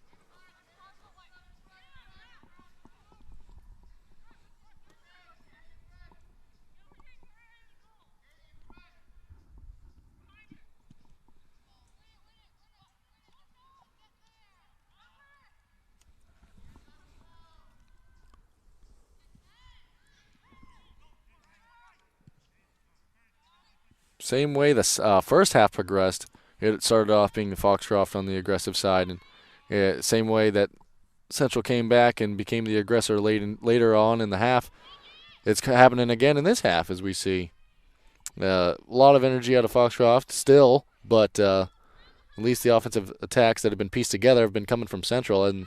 Same way the first half progressed, it started off being the Foxcroft on the aggressive side, and same way that Central came back and became the aggressor later on in the half, it's happening again in this half as we see. A lot of energy out of Foxcroft still, but at least the offensive attacks that have been pieced together have been coming from Central, and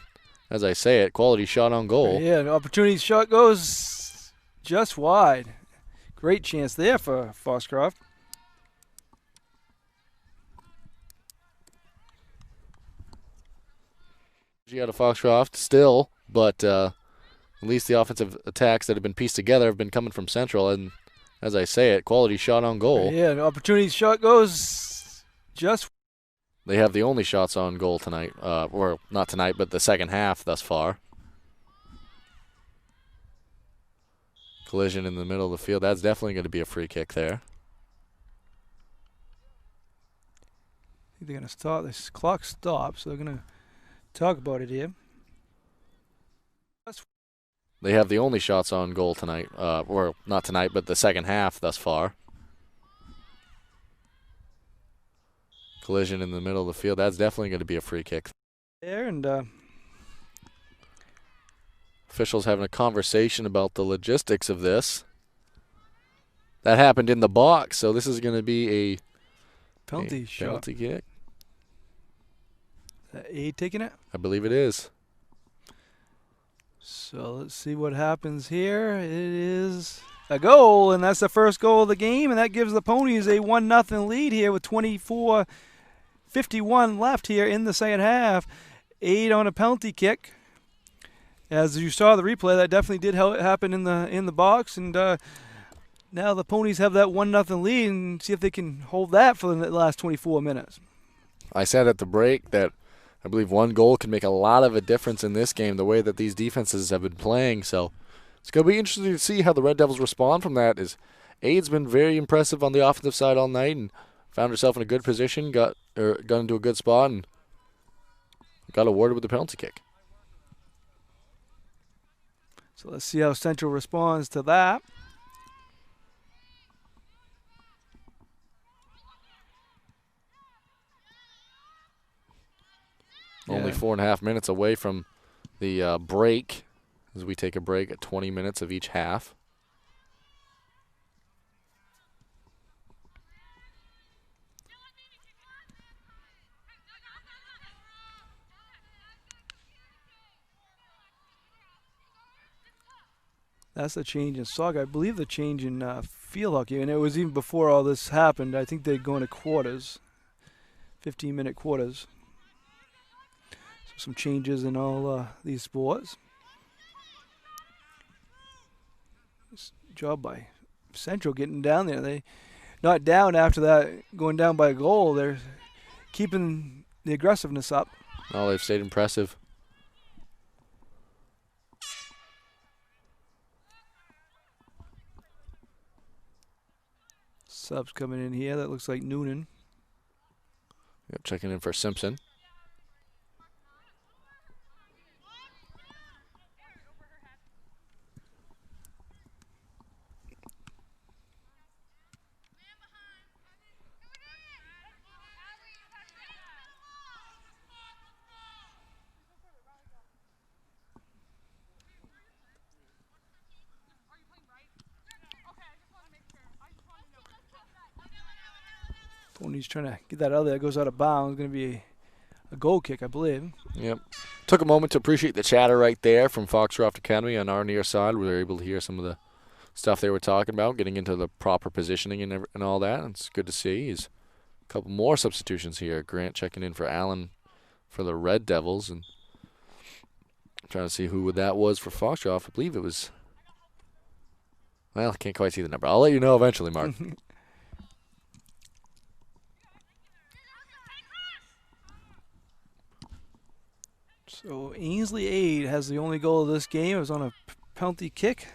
as I say it, quality shot on goal. Yeah, an opportunity shot goes just wide. Great chance there for Foxcroft. Out of Foxcroft still, but at least the offensive attacks that have been pieced together have been coming from Central, and as I say it, quality shot on goal. Yeah, an opportunity shot goes just. They have the only shots on goal tonight, or not tonight, but the second half thus far. Collision in the middle of the field. That's definitely going to be a free kick there. I think they're going to start. This clock stops, so they're going to talk about it here. They have the only shots on goal tonight, or not tonight, but the second half thus far. Collision in the middle of the field. That's definitely going to be a free kick there, and officials having a conversation about the logistics of this. That happened in the box, so this is going to be a penalty shot. Penalty kick. A taking it? I believe it is. So let's see what happens here. It is a goal, and that's the first goal of the game, and that gives the Ponies a 1-0 lead here with 24:51 left here in the second half. 8 on a penalty kick. As you saw the replay, that definitely did happen in the box, and now the Ponies have that 1-0 lead, and see if they can hold that for the last 24 minutes. I said at the break that I believe one goal can make a lot of a difference in this game, the way that these defenses have been playing. So it's going to be interesting to see how the Red Devils respond from that. As Aid's been very impressive on the offensive side all night and found herself in a good position, got into a good spot, and got awarded with the penalty kick. So let's see how Central responds to that. Only 4.5 minutes away from the break, as we take a break at 20 minutes of each half. That's the change in soccer. I believe the change in field hockey, and it was even before all this happened. I think they'd go into quarters, 15-minute quarters. Some changes in all these sports. Job by Central getting down there. They not down after that, going down by a goal. They're keeping the aggressiveness up. Oh, they've stayed impressive. Subs coming in here. That looks like Noonan. Yep, checking in for Simpson. Pony's trying to get that out of there. It goes out of bounds. Going to be a goal kick, I believe. Yep. Took a moment to appreciate the chatter right there from Foxcroft Academy on our near side. We were able to hear some of the stuff they were talking about, getting into the proper positioning and all that. It's good to see. He's a couple more substitutions here. Grant checking in for Allen for the Red Devils, and Trying to see who that was for Foxcroft. I believe it was. Well, I can't quite see the number. I'll let you know eventually, Mark. So Ainsley Aid has the only goal of this game. It was on a penalty kick.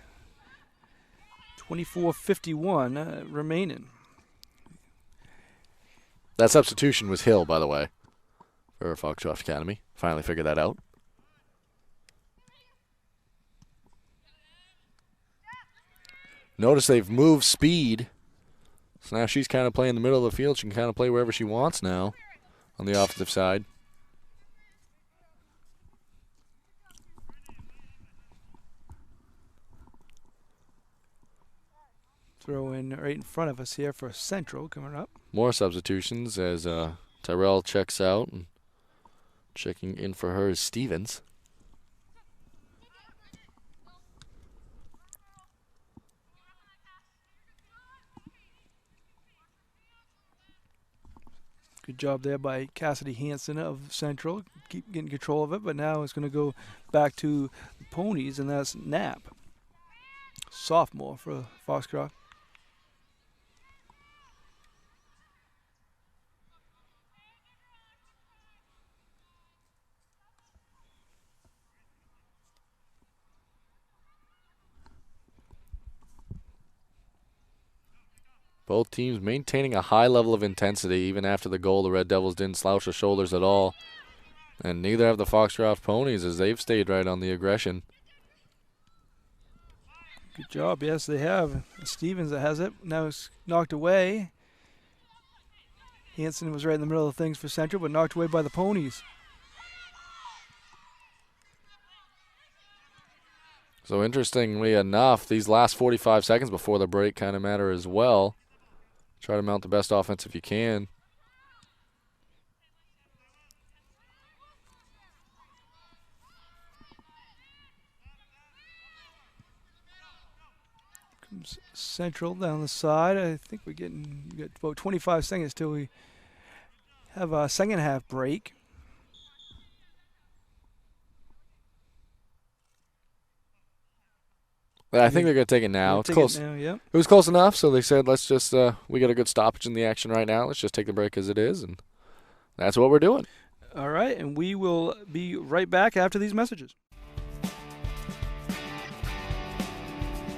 24:51 remaining. That substitution was Hill, by the way, for Foxcroft Academy. Finally figured that out. Notice they've moved speed. So now she's kind of playing in the middle of the field. She can kind of play wherever she wants now on the offensive side. Throw in right in front of us here for Central coming up. More substitutions as Tyrell checks out. And checking in for her is Stevens. Good job there by Cassidy Hansen of Central. Keep getting control of it, but now it's going to go back to the Ponies, and that's Knapp. Sophomore for Foxcroft. Both teams maintaining a high level of intensity. Even after the goal, the Red Devils didn't slouch their shoulders at all. And neither have the Foxcroft Ponies, as they've stayed right on the aggression. Good job. Yes, they have. Stevens that has it. Now it's knocked away. Hansen was right in the middle of things for Central, but knocked away by the Ponies. So interestingly enough, these last 45 seconds before the break kind of matter as well. Try to mount the best offense if you can. Comes Central down the side. I think we got about 25 seconds till we have a second half break. I think they're going to take it now. It's close. Now, yep. It was close enough, so they said, let's just, we got a good stoppage in the action right now. Let's just take the break as it is, and that's what we're doing. All right, and we will be right back after these messages.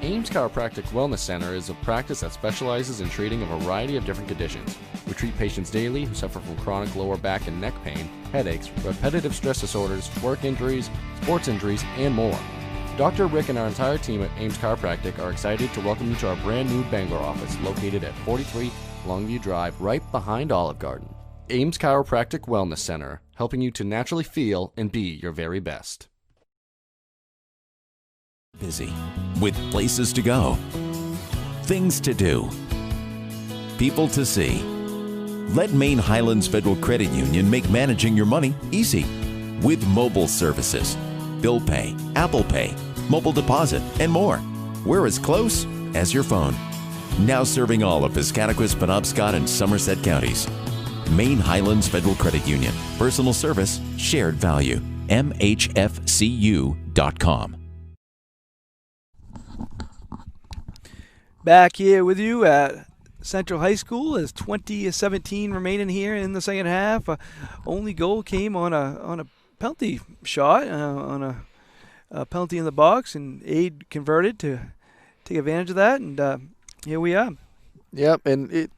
Ames Chiropractic Wellness Center is a practice that specializes in treating a variety of different conditions. We treat patients daily who suffer from chronic lower back and neck pain, headaches, repetitive stress disorders, work injuries, sports injuries, and more. Dr. Rick and our entire team at Ames Chiropractic are excited to welcome you to our brand new Bangor office located at 43 Longview Drive, right behind Olive Garden. Ames Chiropractic Wellness Center, helping you to naturally feel and be your very best. Busy with places to go, things to do, people to see. Let Maine Highlands Federal Credit Union make managing your money easy with mobile services, bill pay, Apple Pay, mobile deposit, and more. We're as close as your phone. Now serving all of Piscataquis, Penobscot, and Somerset counties. Maine Highlands Federal Credit Union. Personal service, shared value. MHFCU.com. Back here with you at Central High School as 20:17 remaining here in the second half. Only goal came on a penalty shot, on a penalty in the box, and Aid converted to take advantage of that, and here we are. Yep, and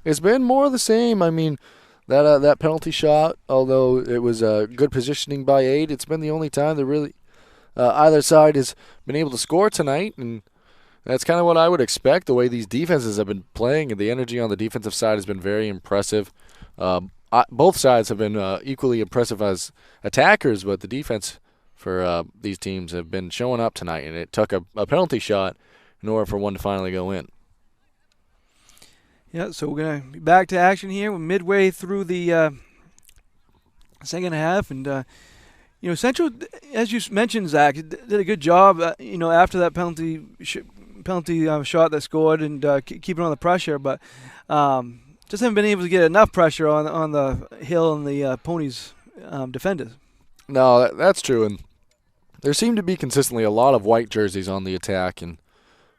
it's been more of the same. I mean, that penalty shot, although it was good positioning by Aid, it's been the only time that really either side has been able to score tonight, and that's kind of what I would expect. The way these defenses have been playing, and the energy on the defensive side has been very impressive. Both sides have been equally impressive as attackers, but the defense for these teams have been showing up tonight, and it took a penalty shot in order for one to finally go in. Yeah, so we're going to be back to action here. We're midway through the second half, and Central, as you mentioned, Zach, did a good job. After that penalty shot that scored, and keeping on the pressure, but just haven't been able to get enough pressure on the Hill and the Ponies defenders. No, that's true, and There seem to be consistently a lot of white jerseys on the attack, and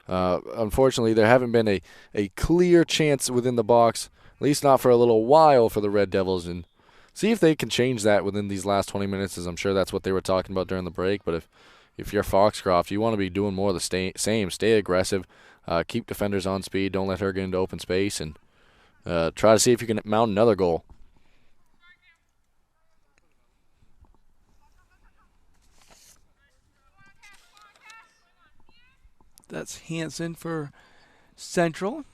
unfortunately there haven't been a clear chance within the box, at least not for a little while, for the Red Devils. And see if they can change that within these last 20 minutes, as I'm sure that's what they were talking about during the break. But if you're Foxcroft, you want to be doing more of the same. Stay aggressive, keep defenders on speed, don't let her get into open space, and try to see if you can mount another goal. That's Hansen for Central.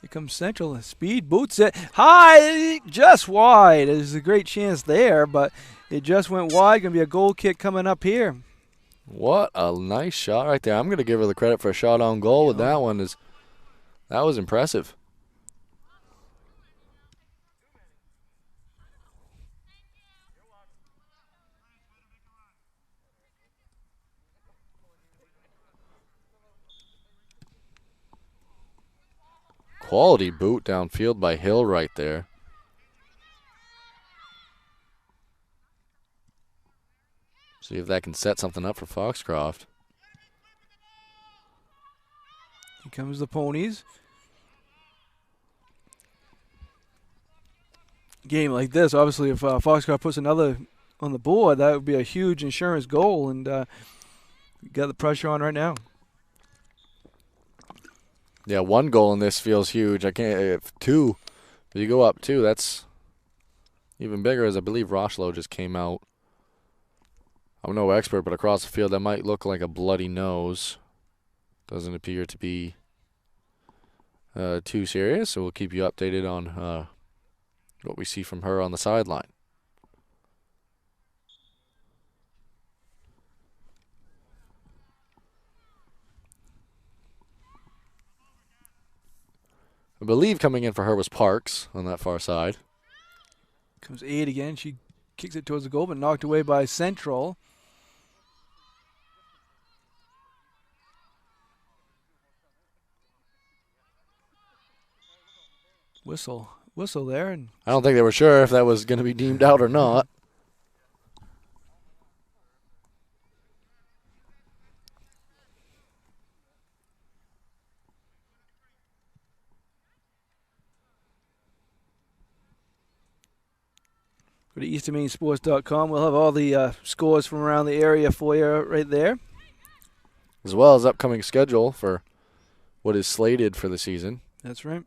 Here comes Central. Speed boots it high, just wide. There's a great chance there, but it just went wide. Going to be a goal kick coming up here. What a nice shot right there. I'm going to give her the credit for a shot on goal with that one. That was impressive. Quality boot downfield by Hill right there. See if that can set something up for Foxcroft. Here comes the Ponies. Game like this, obviously, if Foxcroft puts another on the board, that would be a huge insurance goal, and got the pressure on right now. Yeah, one goal in this feels huge. I can't. If two, if you go up two, that's even bigger. As I believe Rochlow just came out. I'm no expert, but across the field that might look like a bloody nose. Doesn't appear to be too serious, so we'll keep you updated on what we see from her on the sideline. I believe coming in for her was Parks on that far side. Comes Aid again. She kicks it towards the goal, but knocked away by Central. Whistle there. And I don't think they were sure if that was going to be deemed out or not. Go to EasternMainSports.com. We'll have all the scores from around the area for you right there. As well as upcoming schedule for what is slated for the season. That's right.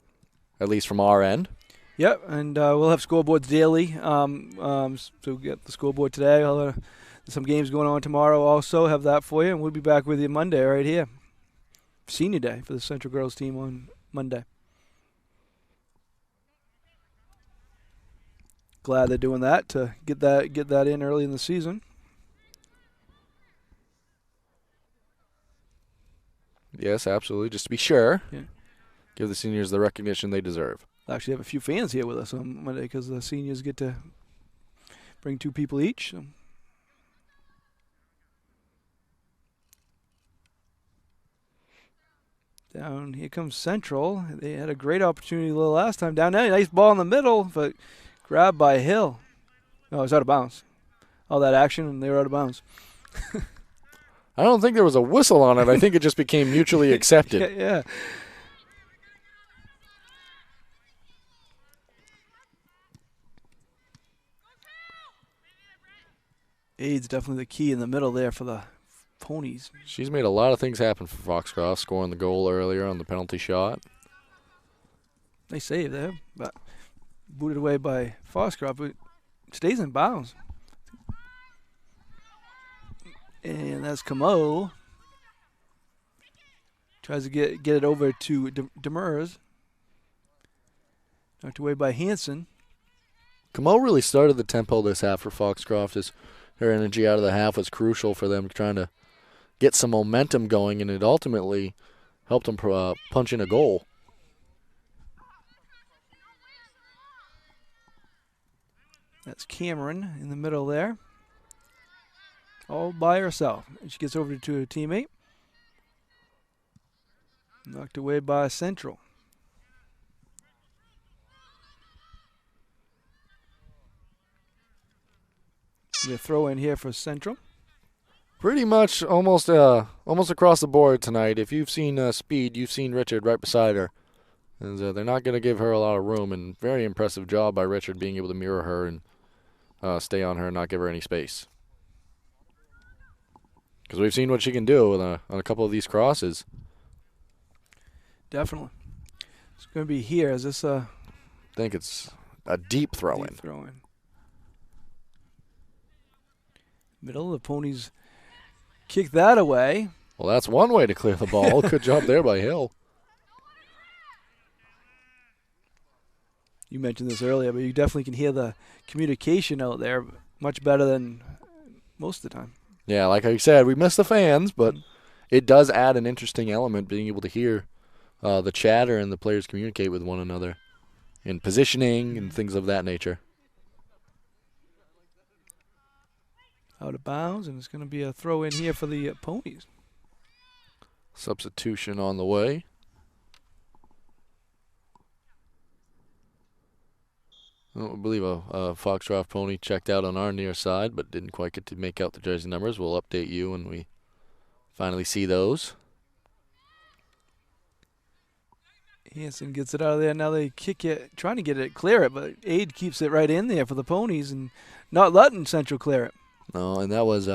At least from our end. Yep, and we'll have scoreboards daily. So we get the scoreboard today. I'll have some games going on tomorrow also. Have that for you, and we'll be back with you Monday right here. Senior day for the Central Girls team on Monday. Glad they're doing that to get that in early in the season. Yes, absolutely. Just to be sure. Yeah. Give the seniors the recognition they deserve. We'll actually have a few fans here with us on Monday because the seniors get to bring 2 people each. So. Down here comes Central. They had a great opportunity the last time down there. Nice ball in the middle, but grabbed by Hill. No, it's out of bounds. All that action, and they were out of bounds. I don't think there was a whistle on it. I think it just became mutually accepted. Yeah. Aid's definitely the key in the middle there for the Ponies. She's made a lot of things happen for Foxcroft, scoring the goal earlier on the penalty shot. Nice save there, but booted away by Foxcroft, but stays in bounds. And that's Camo. Tries to get it over to Demers. Knocked away by Hansen. Camo really started the tempo this half for Foxcroft, as her energy out of the half was crucial for them trying to get some momentum going, and it ultimately helped them punch in a goal. That's Cameron in the middle there. All by herself. And she gets over to her teammate. Knocked away by Central. We throw in here for Central. Pretty much almost across the board tonight. If you've seen Speed, you've seen Richard right beside her. And they're not going to give her a lot of room, and very impressive job by Richard being able to mirror her and stay on her and not give her any space. Because we've seen what she can do on a couple of these crosses. Definitely. It's going to be here. Is this a... I think it's a deep throw-in. Deep throw-in. Middle, the Ponies kick that away. Well, that's one way to clear the ball. Good job there by Hill. You mentioned this earlier, but you definitely can hear the communication out there much better than most of the time. Yeah, like I said, we miss the fans, but it does add an interesting element being able to hear the chatter and the players communicate with one another in positioning and things of that nature. Out of bounds, and it's going to be a throw in here for the Ponies. Substitution on the way. I believe a Foxcroft pony checked out on our near side, but didn't quite get to make out the jersey numbers. We'll update you when we finally see those. Hanson gets it out of there. Now they kick it, trying to get it, clear it, but Aid keeps it right in there for the Ponies and not letting Central clear it. No, and that was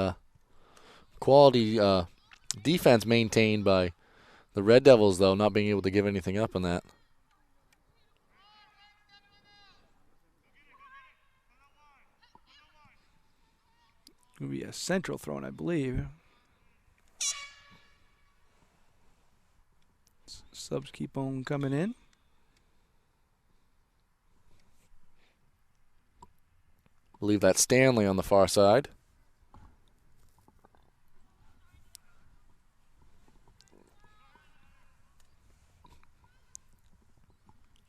quality defense maintained by the Red Devils, though, not being able to give anything up on that. It'll be a Central throw-in, I believe. Subs keep on coming in. I believe that's Stanley on the far side.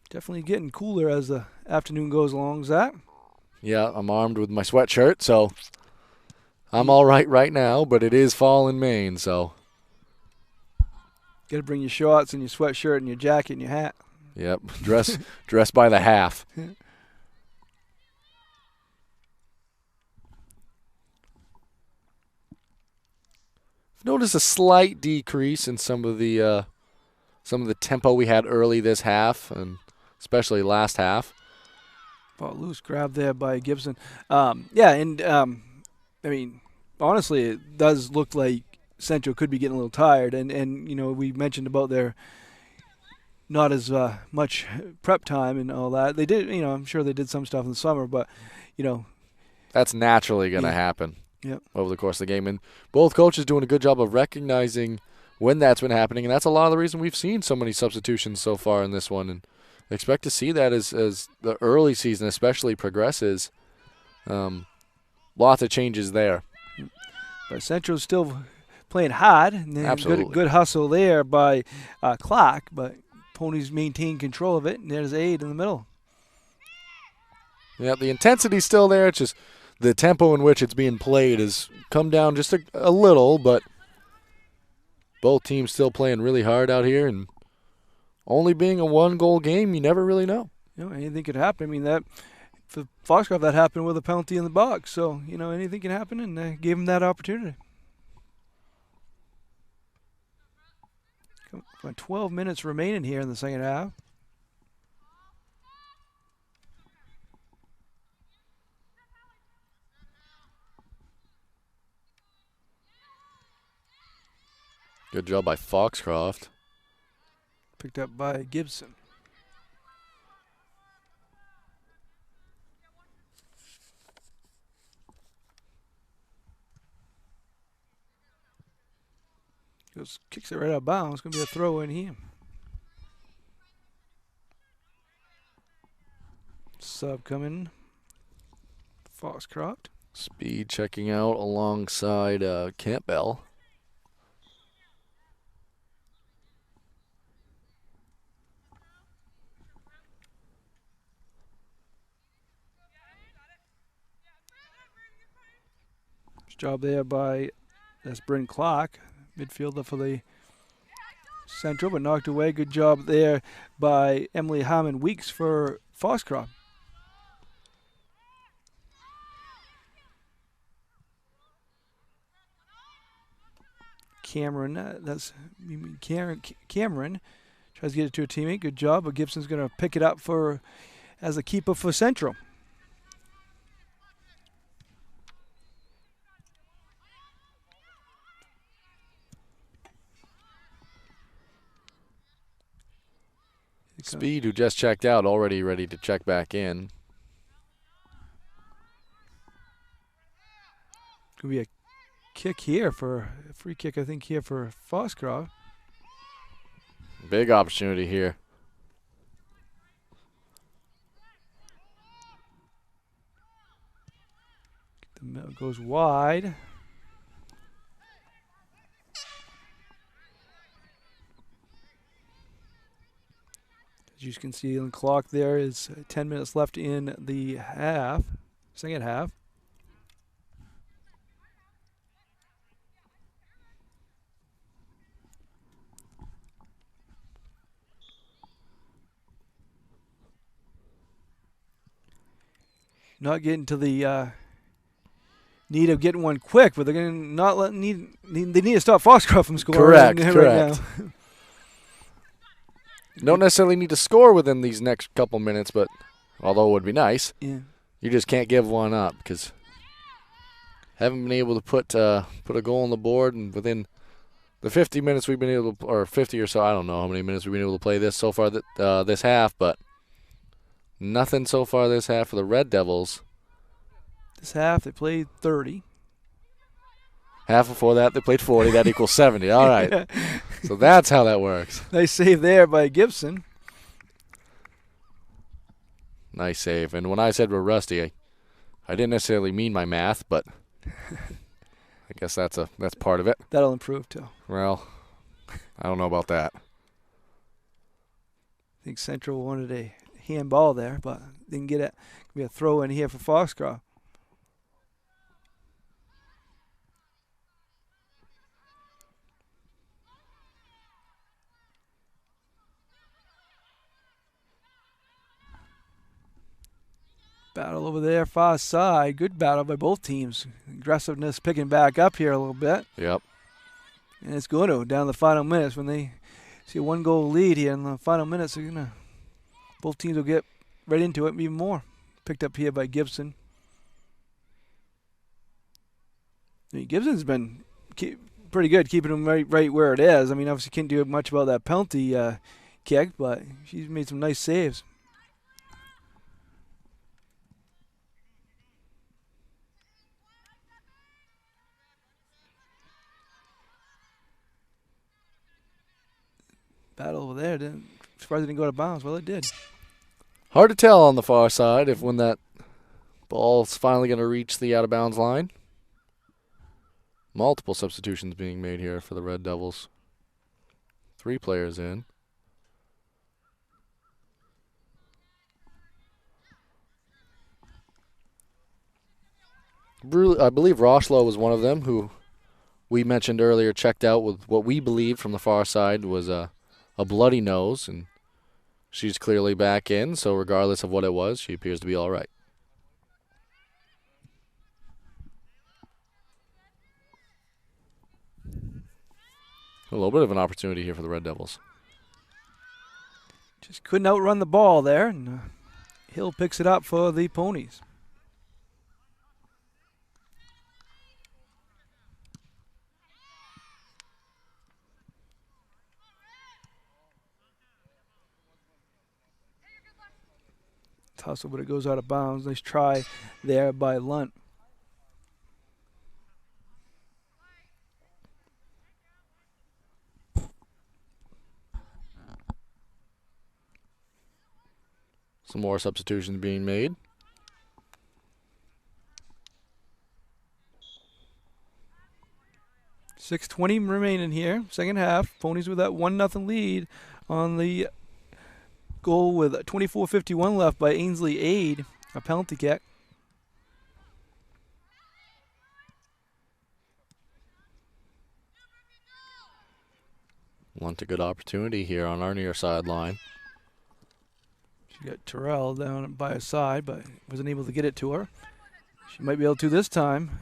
Definitely getting cooler as the afternoon goes along, Zach. Yeah, I'm armed with my sweatshirt, so I'm all right now, but it is fall in Maine, so. Got to bring your shorts and your sweatshirt and your jacket and your hat. Yep, dress by the half. Notice a slight decrease in some of the tempo we had early this half, and especially last half. Ball loose, grab there by Gibson. I mean, honestly, it does look like Central could be getting a little tired, and you know, we mentioned about their not as much prep time and all that. They did, you know, I'm sure they did some stuff in the summer, but you know, that's naturally going to happen. Yep. Over the course of the game, and both coaches doing a good job of recognizing when that's been happening, and that's a lot of the reason we've seen so many substitutions so far in this one, and expect to see that as the early season especially progresses. Lots of changes there. But Central's still playing hard, and then Absolutely. good hustle there by Clark, but Ponies maintain control of it, and there's Aid in the middle. Yeah, the intensity's still there. It's just the tempo in which it's being played has come down just a little, but both teams still playing really hard out here, and only being a one-goal game, you never really know. You know, anything could happen. I mean, that for Foxcroft, that happened with a penalty in the box, so you know, anything can happen, and they gave him that opportunity. 12 minutes remaining here in the second half. Good job by Foxcroft. Picked up by Gibson. Kicks it right out of bounds. It's going to be a throw in here. Sub coming. Foxcroft. Speed checking out alongside Campbell. Job there by, that's Bryn Clark, midfielder for the Central, but knocked away. Good job there by Emily Harmon Weeks for Foxcroft. Cameron. Cameron tries to get it to a teammate. Good job, but Gibson's going to pick it up as a keeper for Central. Speed, who just checked out, already ready to check back in. Could be a kick here a free kick, I think, here for Foxcroft. Big opportunity here. The middle goes wide. As you can see on the clock, there is 10 minutes left in the second half. Not getting to the need of getting one quick, but they're going to not let they need to stop Foxcroft from scoring. Correct. Right now. Don't necessarily need to score within these next couple minutes, but although it would be nice, yeah, you just can't give one up because haven't been able to put a goal on the board, and within the 50 minutes we've been able to, or 50 or so, I don't know how many minutes we've been able to play this so far this half, but nothing so far this half for the Red Devils. This half they played 30. Half before that they played 40. That equals 70. All right. So that's how that works. Nice save there by Gibson. Nice save. And when I said we're rusty, I didn't necessarily mean my math, but I guess that's part of it. That'll improve too. Well, I don't know about that. I think Central wanted a handball there, but didn't get it. Could be a throw in here for Foxcroft. Battle over there, far side. Good battle by both teams. Aggressiveness picking back up here a little bit. Yep. And it's going to down the final minutes when they see a 1-goal lead here in the final minutes. Both teams will get right into it even more. Picked up here by Gibson. Gibson's been pretty good keeping him right where it is. I mean, obviously can't do much about that penalty kick, but she's made some nice saves. Battle over there. Surprised it didn't go out of bounds. Well, it did. Hard to tell on the far side if when that ball's finally going to reach the out-of-bounds line. Multiple substitutions being made here for the Red Devils. 3 players in. I believe Rochlow was one of them who we mentioned earlier checked out with what we believed from the far side was a bloody nose, and she's clearly back in, so regardless of what it was, she appears to be all right. A little bit of an opportunity here for the Red Devils. Just couldn't outrun the ball there, and Hill picks it up for the Ponies. Tussle, but it goes out of bounds. Nice try there by Lunt. Some more substitutions being made. .6:20 remaining here. Second half. Ponies with that 1-0 lead on the goal with 24:51 left by Ainsley Aid. A penalty kick. Want a good opportunity here on our near sideline. She got Terrell down by her side, but wasn't able to get it to her. She might be able to this time.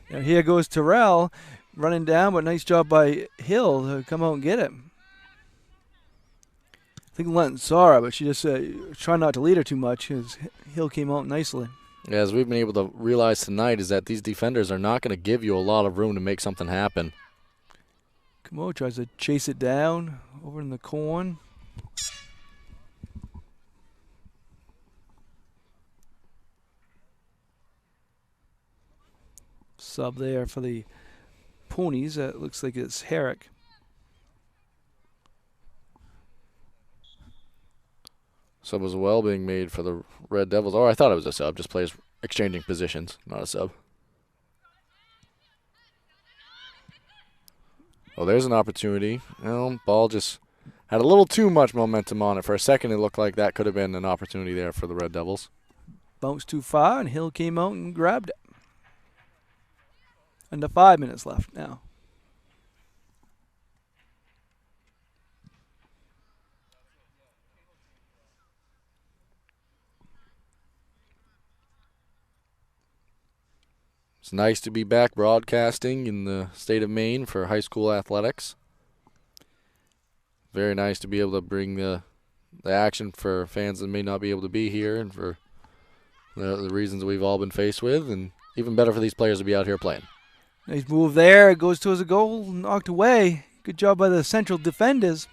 Now here goes Terrell. running down, but nice job by Hill to come out and get it. I think Lenton saw her, but she just tried not to lead her too much because Hill came out nicely. Yeah, as we've been able to realize tonight is that these defenders are not going to give you a lot of room to make something happen. Camo tries to chase it down over in the corn. Sub there for the Ponies. That looks like it's Herrick. Sub as well being made for the Red Devils. Oh, I thought it was a sub. Just players exchanging positions, not a sub. Oh, there's an opportunity. Well, ball just had a little too much momentum on it. For a second, it looked like that could have been an opportunity there for the Red Devils. Bounced too far, and Hill came out and grabbed it. Under 5 minutes left now. It's nice to be back broadcasting in the state of Maine for high school athletics. Very nice to be able to bring the action for fans that may not be able to be here and for the reasons we've all been faced with, and even better for these players to be out here playing. Nice move there. It goes towards a goal, knocked away. Good job by the Central defenders.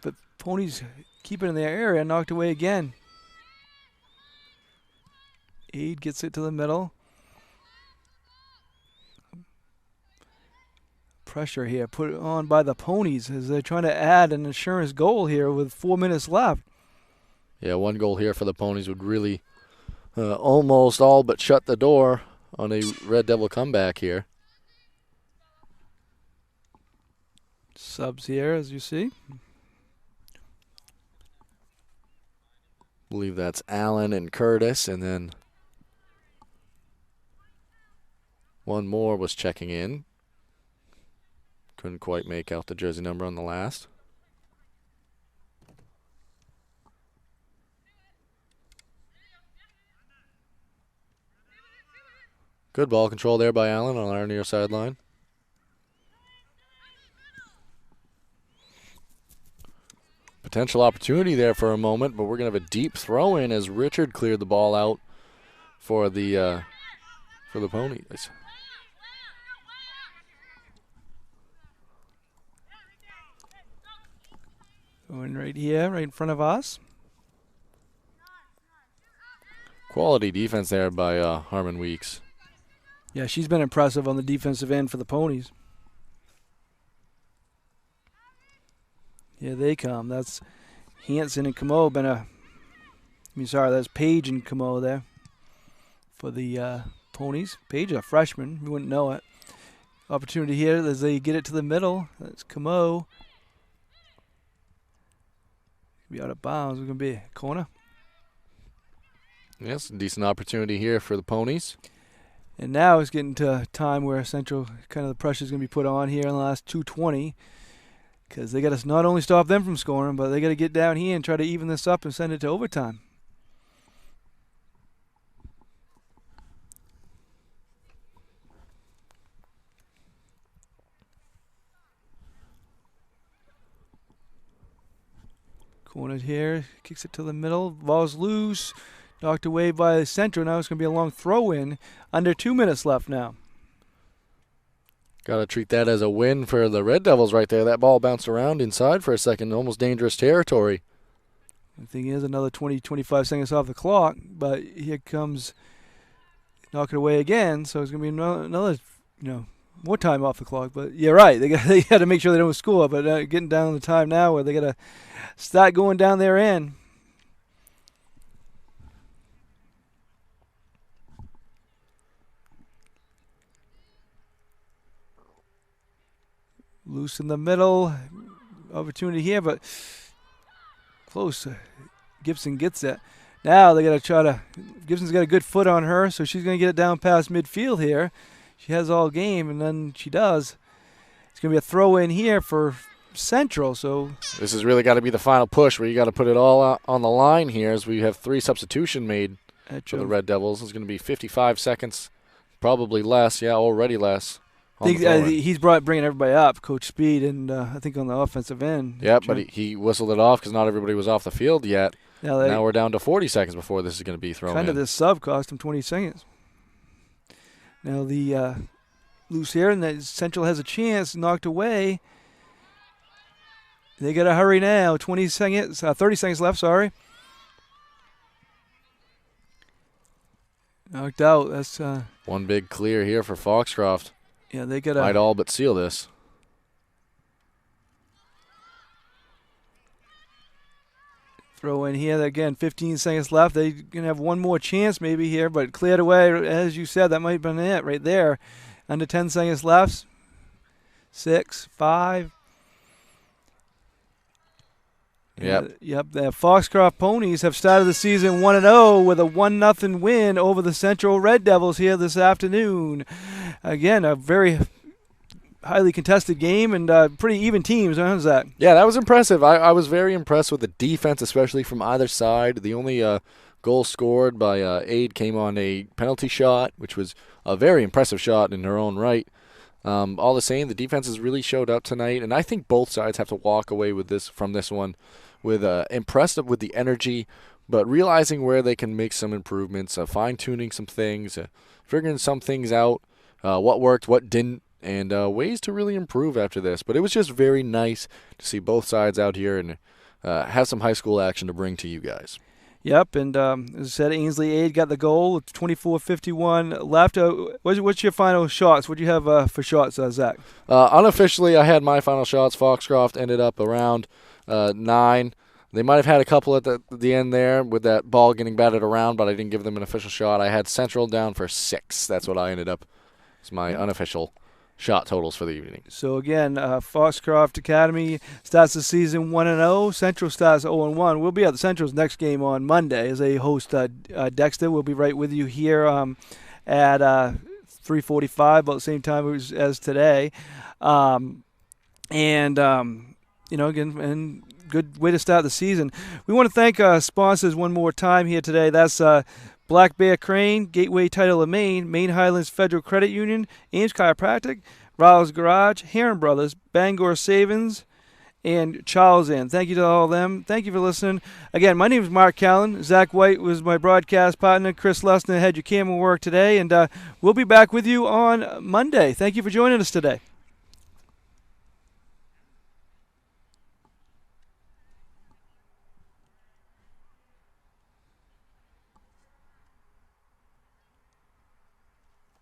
But Ponies keep it in their area, knocked away again. Aid gets it to the middle. Pressure here put on by the Ponies as they're trying to add an insurance goal here with 4 minutes left. Yeah, one goal here for the Ponies would really almost all but shut the door on a Red Devil comeback here. Subs here, as you see. I believe that's Allen and Curtis, and then one more was checking in. Couldn't quite make out the jersey number on the last. Good ball control there by Allen on our near sideline. Potential opportunity there for a moment, but we're going to have a deep throw in as Richard cleared the ball out for the Ponies. Going right here, right in front of us. Quality defense there by Harmon Weeks. Yeah, she's been impressive on the defensive end for the Ponies. Here they come. That's Hanson and Camo. That's Page and Camo there for the Ponies. Page is a freshman. You wouldn't know it. Opportunity here as they get it to the middle. That's Camo. Be out of bounds. It's going to be a corner. Yes, decent opportunity here for the Ponies. And now it's getting to a time where Central, kind of the pressure is going to be put on here in the last 2:20 because they got to not only stop them from scoring, but they got to get down here and try to even this up and send it to overtime. Corner here, kicks it to the middle, ball's loose, knocked away by Central. Now it's going to be a long throw-in. Under 2 minutes left now. Got to treat that as a win for the Red Devils right there. That ball bounced around inside for a second, almost dangerous territory. The thing is, another 20, 25 seconds off the clock, but here comes knock it away again, so it's going to be another, more time off the clock. But you're right, they got to make sure they don't score, but getting down to the time now where they got to start going down their end. Loose in the middle. Opportunity here, but close. Gibson gets it. Now they got to try to. Gibson's got a good foot on her, so she's going to get it down past midfield here. She has all game, and then she does. It's going to be a throw in here for Central. So this has really got to be the final push where you got to put it all out on the line here as we have 3 substitution made for the Red Devils. It's going to be 55 seconds, probably less. Yeah, already less on the throw-in. He's bringing everybody up, Coach Speed, and I think on the offensive end. Yeah, but he whistled it off because not everybody was off the field yet. Now we're down to 40 seconds before this is going to be thrown kind in. of this sub cost him 20 seconds. Now the loose here, and that Central has a chance, knocked away. They got to hurry now. 30 seconds left, sorry. Knocked out. That's one big clear here for Foxcroft. Yeah, they got to might all but seal this. Throw in here again. 15 seconds left. They can have one more chance maybe here, but cleared away. As you said, that might have been it right there. Under 10 seconds left. 6, 5. Yep. The Foxcroft Ponies have started the season 1-0 with a 1-0 win over the Central Red Devils here this afternoon. Again, a very highly contested game and pretty even teams. How's that? Yeah, that was impressive. I was very impressed with the defense, especially from either side. The only goal scored by Aid came on a penalty shot, which was a very impressive shot in her own right. All the same, the defenses really showed up tonight, and I think both sides have to walk away with from this one with impressed with the energy, but realizing where they can make some improvements, fine-tuning some things, figuring some things out, what worked, what didn't, and ways to really improve after this. But it was just very nice to see both sides out here and have some high school action to bring to you guys. Yep, and as I said, Ainsley Aid got the goal with 24:51 left. What's your final shots? What do you have for shots, Zach? Unofficially, I had my final shots. Foxcroft ended up around 9. They might have had a couple at the end there with that ball getting batted around, but I didn't give them an official shot. I had Central down for 6. That's what I ended up. It's my unofficial shot totals for the evening. So again, Foxcroft Academy starts the season 1-0. Central starts 0-1. We'll be at the Central's next game on Monday as they host Dexter. We'll be right with you here at 3:45, about the same time as today. Again, and good way to start the season. We want to thank our sponsors one more time here today. That's Black Bear Crane, Gateway Title of Maine, Maine Highlands Federal Credit Union, Ames Chiropractic, Riles Garage, Heron Brothers, Bangor Savings, and Charles Inn. Thank you to all of them. Thank you for listening. Again, my name is Mark Callen. Zach White was my broadcast partner. Chris Lessner had your camera work today, and we'll be back with you on Monday. Thank you for joining us today.